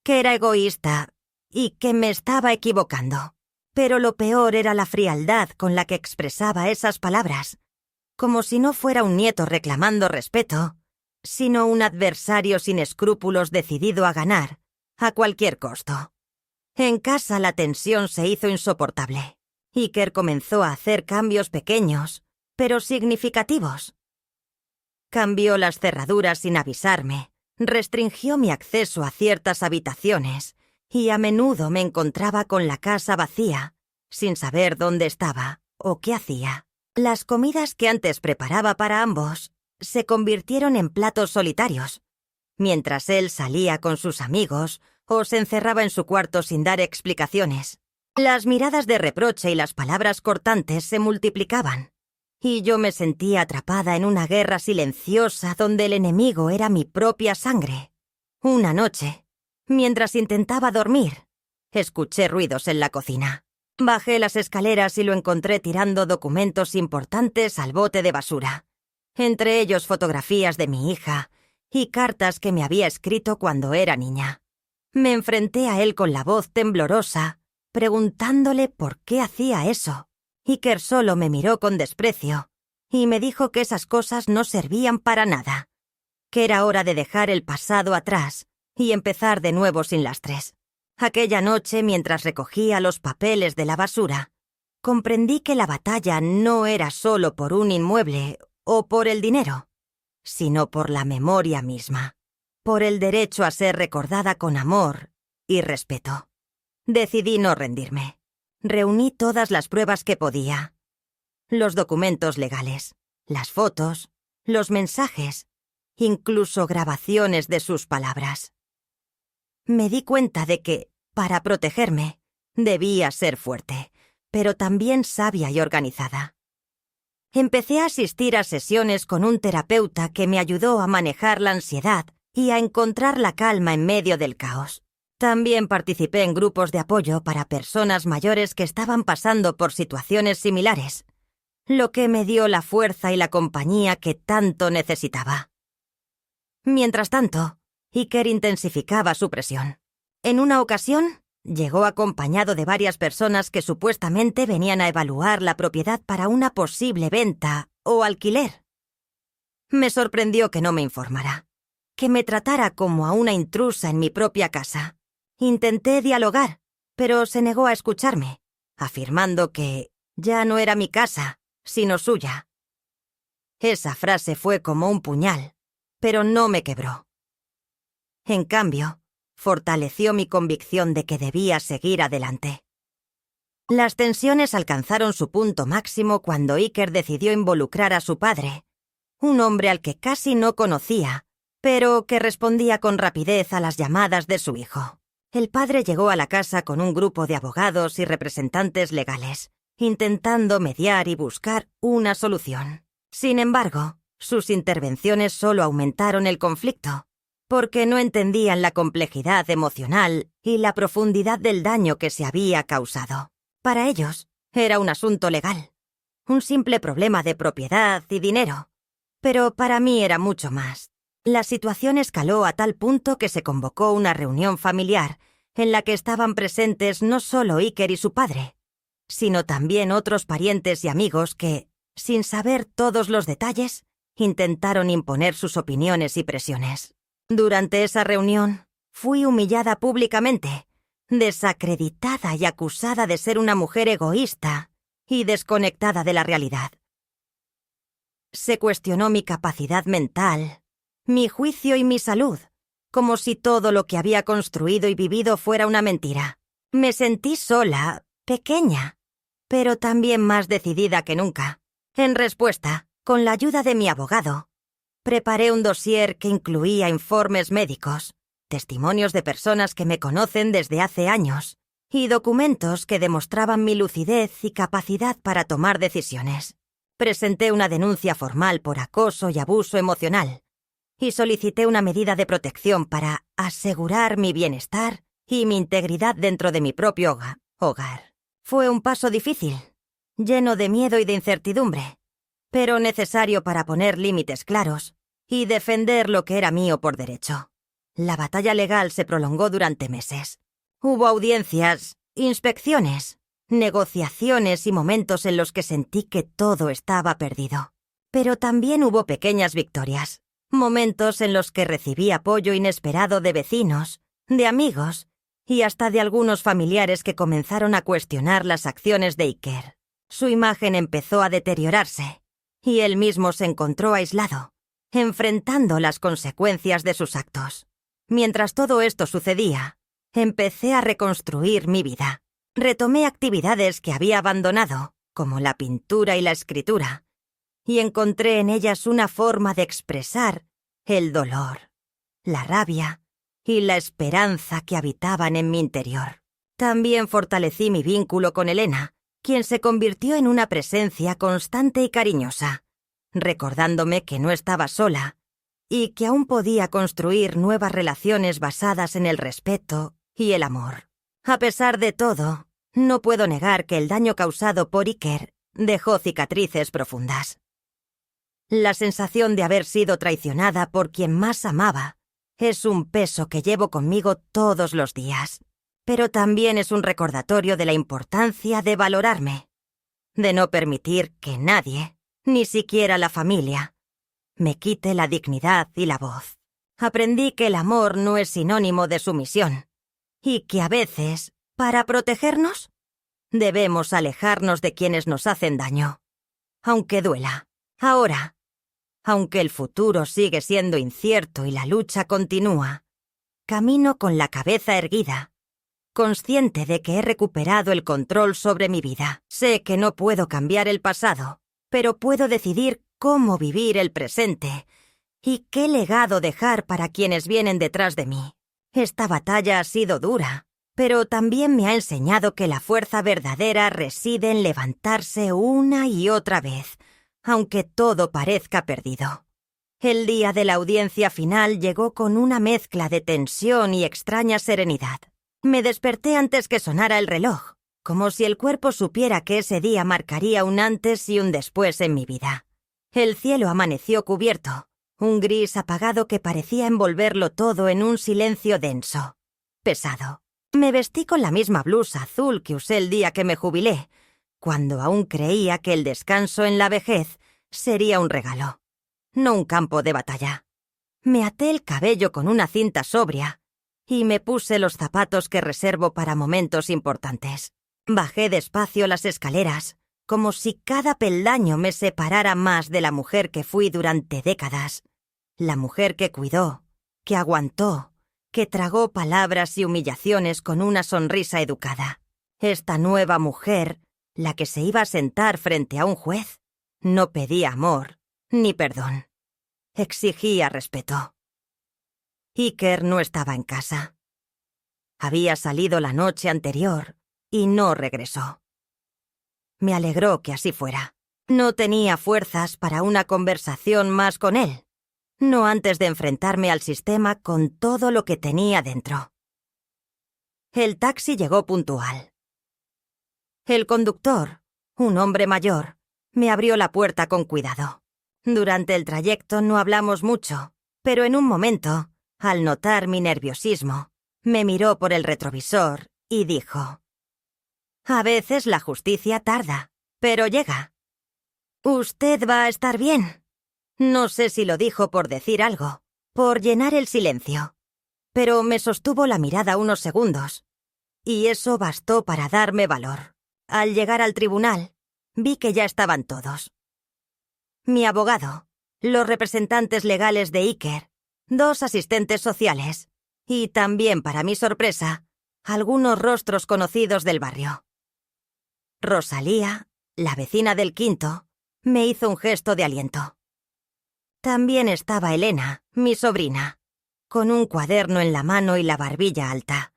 que era egoísta y que me estaba equivocando. Pero lo peor era la frialdad con la que expresaba esas palabras, como si no fuera un nieto reclamando respeto, sino un adversario sin escrúpulos decidido a ganar, a cualquier costo. En casa la tensión se hizo insoportable. Iker comenzó a hacer cambios pequeños, pero significativos. Cambió las cerraduras sin avisarme, restringió mi acceso a ciertas habitaciones, y a menudo me encontraba con la casa vacía, sin saber dónde estaba o qué hacía. Las comidas que antes preparaba para ambos se convirtieron en platos solitarios, mientras él salía con sus amigos o se encerraba en su cuarto sin dar explicaciones. Las miradas de reproche y las palabras cortantes se multiplicaban, y yo me sentía atrapada en una guerra silenciosa donde el enemigo era mi propia sangre. Una noche, mientras intentaba dormir, escuché ruidos en la cocina. Bajé las escaleras y lo encontré tirando documentos importantes al bote de basura, entre ellos fotografías de mi hija y cartas que me había escrito cuando era niña. Me enfrenté a él con la voz temblorosa, preguntándole por qué hacía eso. Iker solo me miró con desprecio y me dijo que esas cosas no servían para nada, que era hora de dejar el pasado atrás y empezar de nuevo sin lastres. Aquella noche, mientras recogía los papeles de la basura, comprendí que la batalla no era solo por un inmueble o por el dinero, sino por la memoria misma, por el derecho a ser recordada con amor y respeto. Decidí no rendirme. Reuní todas las pruebas que podía. Los documentos legales, las fotos, los mensajes, incluso grabaciones de sus palabras. Me di cuenta de que, para protegerme, debía ser fuerte, pero también sabia y organizada. Empecé a asistir a sesiones con un terapeuta que me ayudó a manejar la ansiedad y a encontrar la calma en medio del caos. También participé en grupos de apoyo para personas mayores que estaban pasando por situaciones similares, lo que me dio la fuerza y la compañía que tanto necesitaba. Mientras tanto, Iker intensificaba su presión. En una ocasión, llegó acompañado de varias personas que supuestamente venían a evaluar la propiedad para una posible venta o alquiler. Me sorprendió que no me informara, que me tratara como a una intrusa en mi propia casa. Intenté dialogar, pero se negó a escucharme, afirmando que ya no era mi casa, sino suya. Esa frase fue como un puñal, pero no me quebró. En cambio, fortaleció mi convicción de que debía seguir adelante. Las tensiones alcanzaron su punto máximo cuando Iker decidió involucrar a su padre, un hombre al que casi no conocía, pero que respondía con rapidez a las llamadas de su hijo. El padre llegó a la casa con un grupo de abogados y representantes legales, intentando mediar y buscar una solución. Sin embargo, sus intervenciones solo aumentaron el conflicto, porque no entendían la complejidad emocional y la profundidad del daño que se había causado. Para ellos, era un asunto legal, un simple problema de propiedad y dinero. Pero para mí era mucho más. La situación escaló a tal punto que se convocó una reunión familiar en la que estaban presentes no solo Iker y su padre, sino también otros parientes y amigos que, sin saber todos los detalles, intentaron imponer sus opiniones y presiones. Durante esa reunión, fui humillada públicamente, desacreditada y acusada de ser una mujer egoísta y desconectada de la realidad. Se cuestionó mi capacidad mental, mi juicio y mi salud, como si todo lo que había construido y vivido fuera una mentira. Me sentí sola, pequeña, pero también más decidida que nunca. En respuesta, con la ayuda de mi abogado, preparé un dossier que incluía informes médicos, testimonios de personas que me conocen desde hace años y documentos que demostraban mi lucidez y capacidad para tomar decisiones. Presenté una denuncia formal por acoso y abuso emocional y solicité una medida de protección para asegurar mi bienestar y mi integridad dentro de mi propio hogar. Fue un paso difícil, lleno de miedo y de incertidumbre, pero necesario para poner límites claros y defender lo que era mío por derecho. La batalla legal se prolongó durante meses. Hubo audiencias, inspecciones, negociaciones y momentos en los que sentí que todo estaba perdido. Pero también hubo pequeñas victorias, momentos en los que recibí apoyo inesperado de vecinos, de amigos y hasta de algunos familiares que comenzaron a cuestionar las acciones de Iker. Su imagen empezó a deteriorarse y él mismo se encontró aislado, enfrentando las consecuencias de sus actos. Mientras todo esto sucedía, empecé a reconstruir mi vida. Retomé actividades que había abandonado, como la pintura y la escritura, y encontré en ellas una forma de expresar el dolor, la rabia y la esperanza que habitaban en mi interior. También fortalecí mi vínculo con Elena, quien se convirtió en una presencia constante y cariñosa, recordándome que no estaba sola y que aún podía construir nuevas relaciones basadas en el respeto y el amor. A pesar de todo, no puedo negar que el daño causado por Iker dejó cicatrices profundas. La sensación de haber sido traicionada por quien más amaba es un peso que llevo conmigo todos los días, pero también es un recordatorio de la importancia de valorarme, de no permitir que nadie, ni siquiera la familia, me quite la dignidad y la voz. Aprendí que el amor no es sinónimo de sumisión, y que a veces, para protegernos, debemos alejarnos de quienes nos hacen daño, aunque duela. Ahora, aunque el futuro sigue siendo incierto y la lucha continúa, camino con la cabeza erguida, consciente de que he recuperado el control sobre mi vida. Sé que no puedo cambiar el pasado, pero puedo decidir cómo vivir el presente y qué legado dejar para quienes vienen detrás de mí. Esta batalla ha sido dura, pero también me ha enseñado que la fuerza verdadera reside en levantarse una y otra vez, aunque todo parezca perdido. El día de la audiencia final llegó con una mezcla de tensión y extraña serenidad. Me desperté antes que sonara el reloj, como si el cuerpo supiera que ese día marcaría un antes y un después en mi vida. El cielo amaneció cubierto, un gris apagado que parecía envolverlo todo en un silencio denso, pesado. Me vestí con la misma blusa azul que usé el día que me jubilé, cuando aún creía que el descanso en la vejez sería un regalo, no un campo de batalla. Me até el cabello con una cinta sobria y me puse los zapatos que reservo para momentos importantes. Bajé despacio las escaleras, como si cada peldaño me separara más de la mujer que fui durante décadas, la mujer que cuidó, que aguantó, que tragó palabras y humillaciones con una sonrisa educada. Esta nueva mujer, la que se iba a sentar frente a un juez, no pedía amor ni perdón. Exigía respeto. Iker no estaba en casa. Había salido la noche anterior y no regresó. Me alegró que así fuera. No tenía fuerzas para una conversación más con él, no antes de enfrentarme al sistema con todo lo que tenía dentro. El taxi llegó puntual. El conductor, un hombre mayor, me abrió la puerta con cuidado. Durante el trayecto no hablamos mucho, pero en un momento, al notar mi nerviosismo, me miró por el retrovisor y dijo: «A veces la justicia tarda, pero llega. Usted va a estar bien». No sé si lo dijo por decir algo, por llenar el silencio, pero me sostuvo la mirada unos segundos, y eso bastó para darme valor. Al llegar al tribunal, vi que ya estaban todos. Mi abogado, los representantes legales de Iker, 2 asistentes sociales, y también, para mi sorpresa, algunos rostros conocidos del barrio. Rosalía, la vecina del quinto, me hizo un gesto de aliento. También estaba Elena, mi sobrina, con un cuaderno en la mano y la barbilla alta,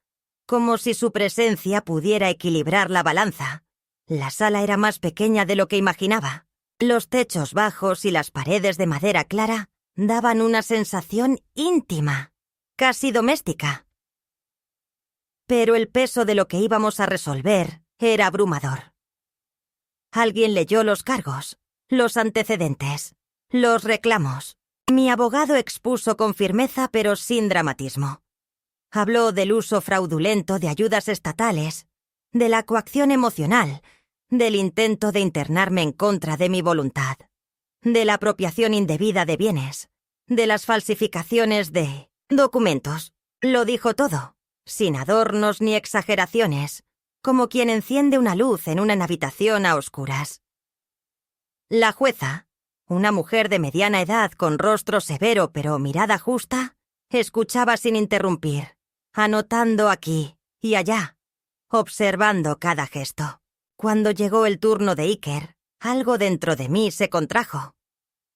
como si su presencia pudiera equilibrar la balanza. La sala era más pequeña de lo que imaginaba. Los techos bajos y las paredes de madera clara daban una sensación íntima, casi doméstica. Pero el peso de lo que íbamos a resolver era abrumador. Alguien leyó los cargos, los antecedentes, los reclamos. Mi abogado expuso con firmeza pero sin dramatismo. Habló del uso fraudulento de ayudas estatales, de la coacción emocional, del intento de internarme en contra de mi voluntad, de la apropiación indebida de bienes, de las falsificaciones de documentos. Lo dijo todo, sin adornos ni exageraciones, como quien enciende una luz en una habitación a oscuras. La jueza, una mujer de mediana edad con rostro severo pero mirada justa, escuchaba sin interrumpir, anotando aquí y allá, observando cada gesto. Cuando llegó el turno de Iker, algo dentro de mí se contrajo.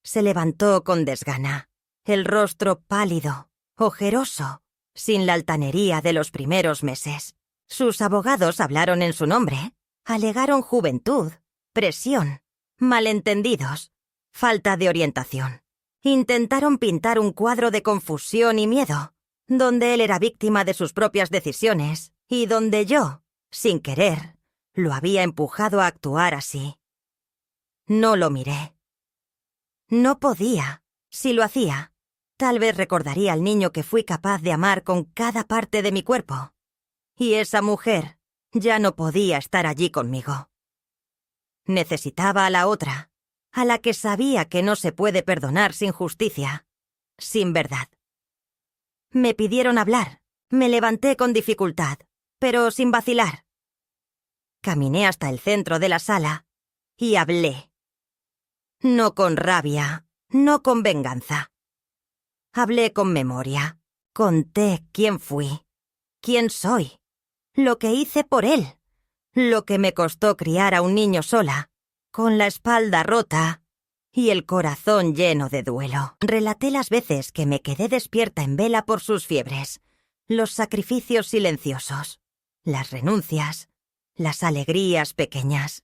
Se levantó con desgana, el rostro pálido, ojeroso, sin la altanería de los primeros meses. Sus abogados hablaron en su nombre, alegaron juventud, presión, malentendidos, falta de orientación. Intentaron pintar un cuadro de confusión y miedo, donde él era víctima de sus propias decisiones y donde yo, sin querer, lo había empujado a actuar así. No lo miré. No podía. Si lo hacía, tal vez recordaría al niño que fui capaz de amar con cada parte de mi cuerpo. Y esa mujer ya no podía estar allí conmigo. Necesitaba a la otra, a la que sabía que no se puede perdonar sin justicia, sin verdad. Me pidieron hablar. Me levanté con dificultad, pero sin vacilar. Caminé hasta el centro de la sala y hablé. No con rabia, no con venganza. Hablé con memoria. Conté quién fui, quién soy, lo que hice por él, lo que me costó criar a un niño sola, con la espalda rota y el corazón lleno de duelo. Relaté las veces que me quedé despierta en vela por sus fiebres, los sacrificios silenciosos, las renuncias, las alegrías pequeñas.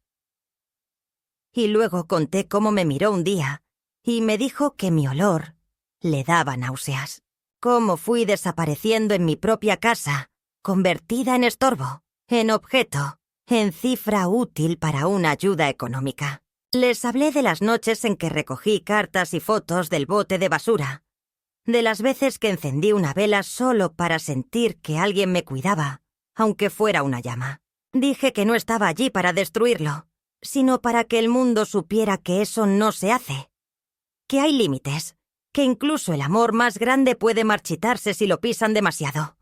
Y luego conté cómo me miró un día y me dijo que mi olor le daba náuseas. Cómo fui desapareciendo en mi propia casa, convertida en estorbo, en objeto, en cifra útil para una ayuda económica. Les hablé de las noches en que recogí cartas y fotos del bote de basura, de las veces que encendí una vela solo para sentir que alguien me cuidaba, aunque fuera una llama. Dije que no estaba allí para destruirlo, sino para que el mundo supiera que eso no se hace, que hay límites, que incluso el amor más grande puede marchitarse si lo pisan demasiado.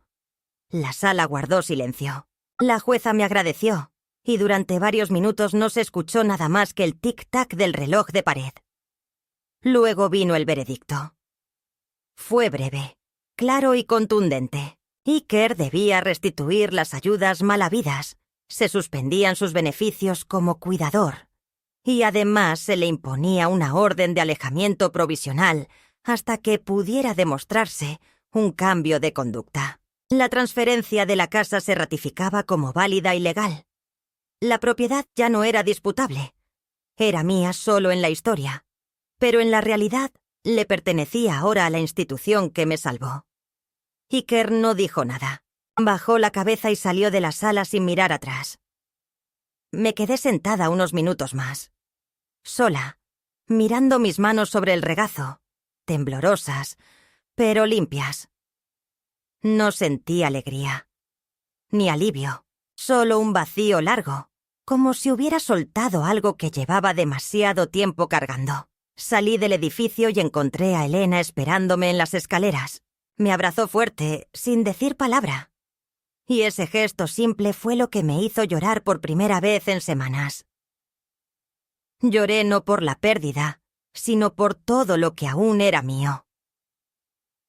La sala guardó silencio. La jueza me agradeció. y durante varios minutos no se escuchó nada más que el tic-tac del reloj de pared. Luego vino el veredicto. Fue breve, claro y contundente. Iker debía restituir las ayudas mal habidas, se suspendían sus beneficios como cuidador, y además se le imponía una orden de alejamiento provisional hasta que pudiera demostrarse un cambio de conducta. La transferencia de la casa se ratificaba como válida y legal. La propiedad ya no era disputable. Era mía solo en la historia, pero en la realidad le pertenecía ahora a la institución que me salvó. Iker no dijo nada. Bajó la cabeza y salió de la sala sin mirar atrás. Me quedé sentada unos minutos más, sola, mirando mis manos sobre el regazo, temblorosas, pero limpias. No sentí alegría, ni alivio, solo un vacío largo, como si hubiera soltado algo que llevaba demasiado tiempo cargando. Salí del edificio y encontré a Elena esperándome en las escaleras. Me abrazó fuerte, sin decir palabra. Y ese gesto simple fue lo que me hizo llorar por primera vez en semanas. Lloré no por la pérdida, sino por todo lo que aún era mío.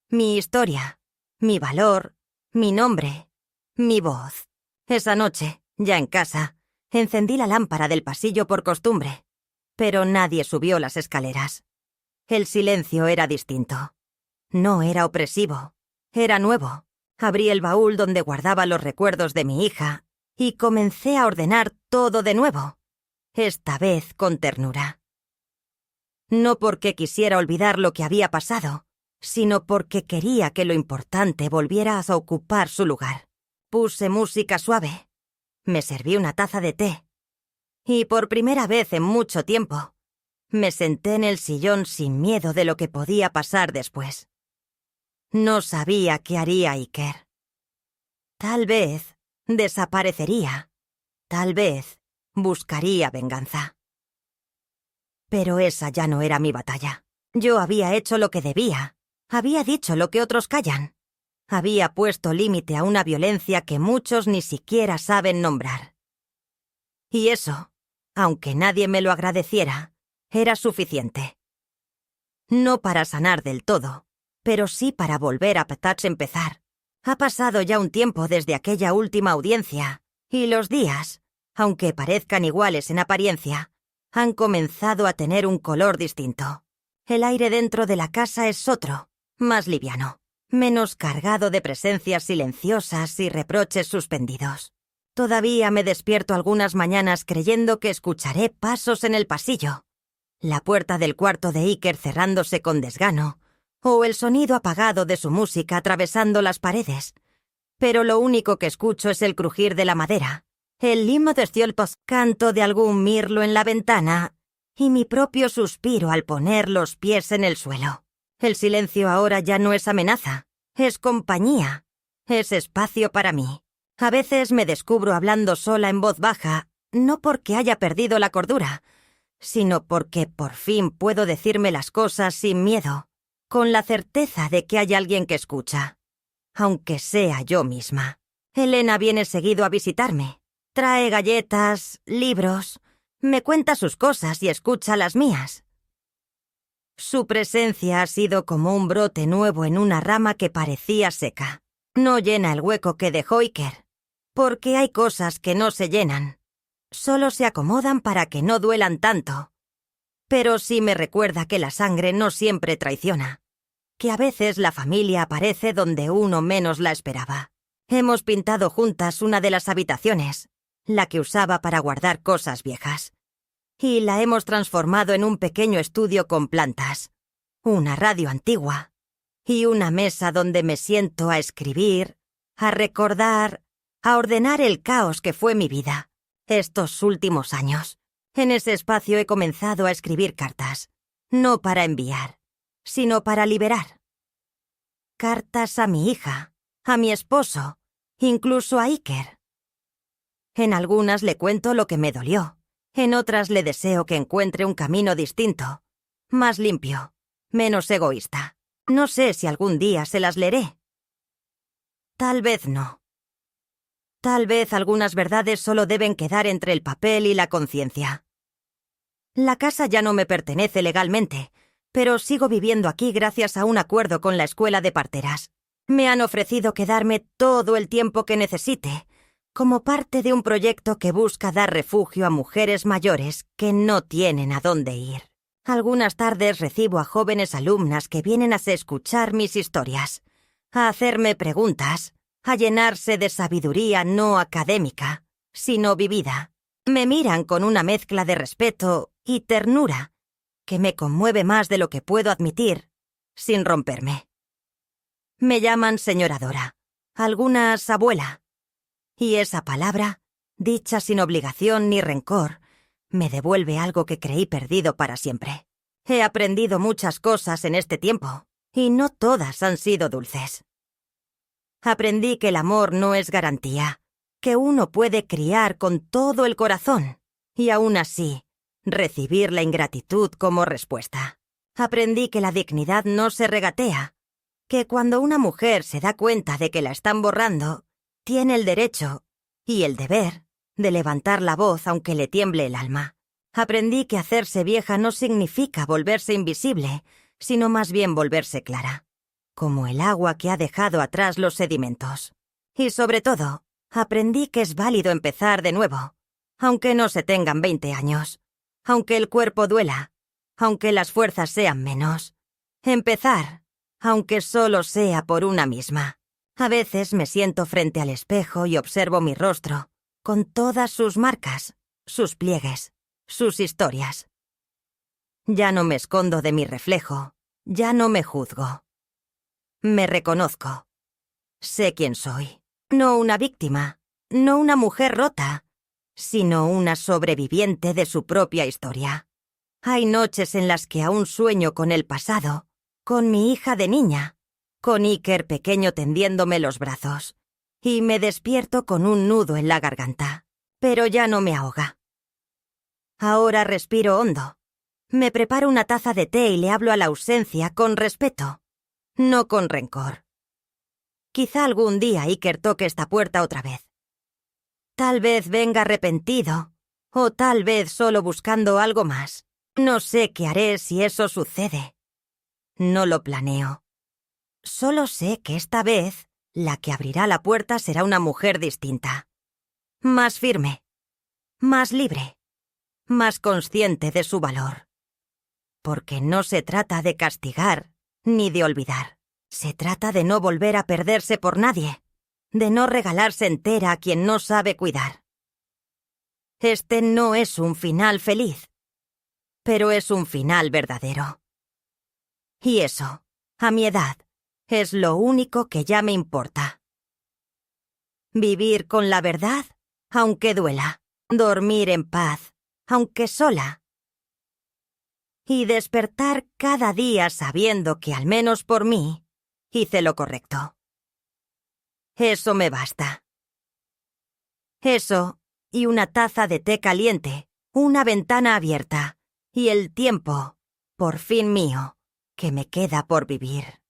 Mi historia, mi valor, mi nombre, mi voz. Esa noche, ya en casa, encendí la lámpara del pasillo por costumbre, pero nadie subió las escaleras. El silencio era distinto. No era opresivo, era nuevo. Abrí el baúl donde guardaba los recuerdos de mi hija y comencé a ordenar todo de nuevo, esta vez con ternura. No porque quisiera olvidar lo que había pasado, sino porque quería que lo importante volviera a ocupar su lugar. Puse música suave, me serví una taza de té y por primera vez en mucho tiempo me senté en el sillón sin miedo de lo que podía pasar después. No sabía qué haría Iker. Tal vez desaparecería. Tal vez buscaría venganza. Pero esa ya no era mi batalla. Yo había hecho lo que debía. Había dicho lo que otros callan. Había puesto límite a una violencia que muchos ni siquiera saben nombrar. Y eso, aunque nadie me lo agradeciera, era suficiente. No para sanar del todo, pero sí para volver a empezar. Ha pasado ya un tiempo desde aquella última audiencia, y los días, aunque parezcan iguales en apariencia, han comenzado a tener un color distinto. El aire dentro de la casa es otro, más liviano, menos cargado de presencias silenciosas y reproches suspendidos. Todavía me despierto algunas mañanas creyendo que escucharé pasos en el pasillo, la puerta del cuarto de Iker cerrándose con desgano, o el sonido apagado de su música atravesando las paredes. Pero lo único que escucho es el crujir de la madera, el limo de cielpos, canto de algún mirlo en la ventana y mi propio suspiro al poner los pies en el suelo. El silencio ahora ya no es amenaza, es compañía, es espacio para mí. A veces me descubro hablando sola en voz baja, no porque haya perdido la cordura, sino porque por fin puedo decirme las cosas sin miedo, con la certeza de que hay alguien que escucha, aunque sea yo misma. Elena viene seguido a visitarme. Trae galletas, libros, me cuenta sus cosas y escucha las mías. Su presencia ha sido como un brote nuevo en una rama que parecía seca. No llena el hueco que dejó Iker, porque hay cosas que no se llenan. Solo se acomodan para que no duelan tanto. Pero sí me recuerda que la sangre no siempre traiciona, que a veces la familia aparece donde uno menos la esperaba. Hemos pintado juntas una de las habitaciones, la que usaba para guardar cosas viejas, y la hemos transformado en un pequeño estudio con plantas, una radio antigua y una mesa donde me siento a escribir, a recordar, a ordenar el caos que fue mi vida estos últimos años. En ese espacio he comenzado a escribir cartas, no para enviar, sino para liberar. Cartas a mi hija, a mi esposo, incluso a Iker. En algunas le cuento lo que me dolió, en otras le deseo que encuentre un camino distinto, más limpio, menos egoísta. No sé si algún día se las leeré. Tal vez no. Tal vez algunas verdades solo deben quedar entre el papel y la conciencia. La casa ya no me pertenece legalmente, pero sigo viviendo aquí gracias a un acuerdo con la escuela de parteras. Me han ofrecido quedarme todo el tiempo que necesite, como parte de un proyecto que busca dar refugio a mujeres mayores que no tienen a dónde ir. Algunas tardes recibo a jóvenes alumnas que vienen a escuchar mis historias, a hacerme preguntas, a llenarse de sabiduría no académica, sino vivida. Me miran con una mezcla de respeto y ternura que me conmueve más de lo que puedo admitir, sin romperme. Me llaman señora Dora, algunas abuela, y esa palabra, dicha sin obligación ni rencor, me devuelve algo que creí perdido para siempre. He aprendido muchas cosas en este tiempo, y no todas han sido dulces. Aprendí que el amor no es garantía, que uno puede criar con todo el corazón, y aún así, recibir la ingratitud como respuesta. Aprendí que la dignidad no se regatea, que cuando una mujer se da cuenta de que la están borrando, tiene el derecho y el deber de levantar la voz aunque le tiemble el alma. Aprendí que hacerse vieja no significa volverse invisible, sino más bien volverse clara, como el agua que ha dejado atrás los sedimentos. Y sobre todo, aprendí que es válido empezar de nuevo, aunque no se tengan 20 años, aunque el cuerpo duela, aunque las fuerzas sean menos. Empezar, aunque solo sea por una misma. A veces me siento frente al espejo y observo mi rostro, con todas sus marcas, sus pliegues, sus historias. Ya no me escondo de mi reflejo, ya no me juzgo. Me reconozco. Sé quién soy. No una víctima, no una mujer rota, sino una sobreviviente de su propia historia. Hay noches en las que aún sueño con el pasado, con mi hija de niña, con Iker pequeño tendiéndome los brazos, y me despierto con un nudo en la garganta, pero ya no me ahoga. Ahora respiro hondo. Me preparo una taza de té y le hablo a la ausencia con respeto, no con rencor. Quizá algún día Iker toque esta puerta otra vez. Tal vez venga arrepentido, o tal vez solo buscando algo más. No sé qué haré si eso sucede. No lo planeo. Solo sé que esta vez la que abrirá la puerta será una mujer distinta. Más firme, más libre, más consciente de su valor. Porque no se trata de castigar ni de olvidar. Se trata de no volver a perderse por nadie, de no regalarse entera a quien no sabe cuidar. Este no es un final feliz, pero es un final verdadero. Y eso, a mi edad, es lo único que ya me importa. Vivir con la verdad, aunque duela. Dormir en paz, aunque sola. Y despertar cada día sabiendo que al menos por mí hice lo correcto. Eso me basta. Eso y una taza de té caliente, una ventana abierta y el tiempo, por fin mío, que me queda por vivir.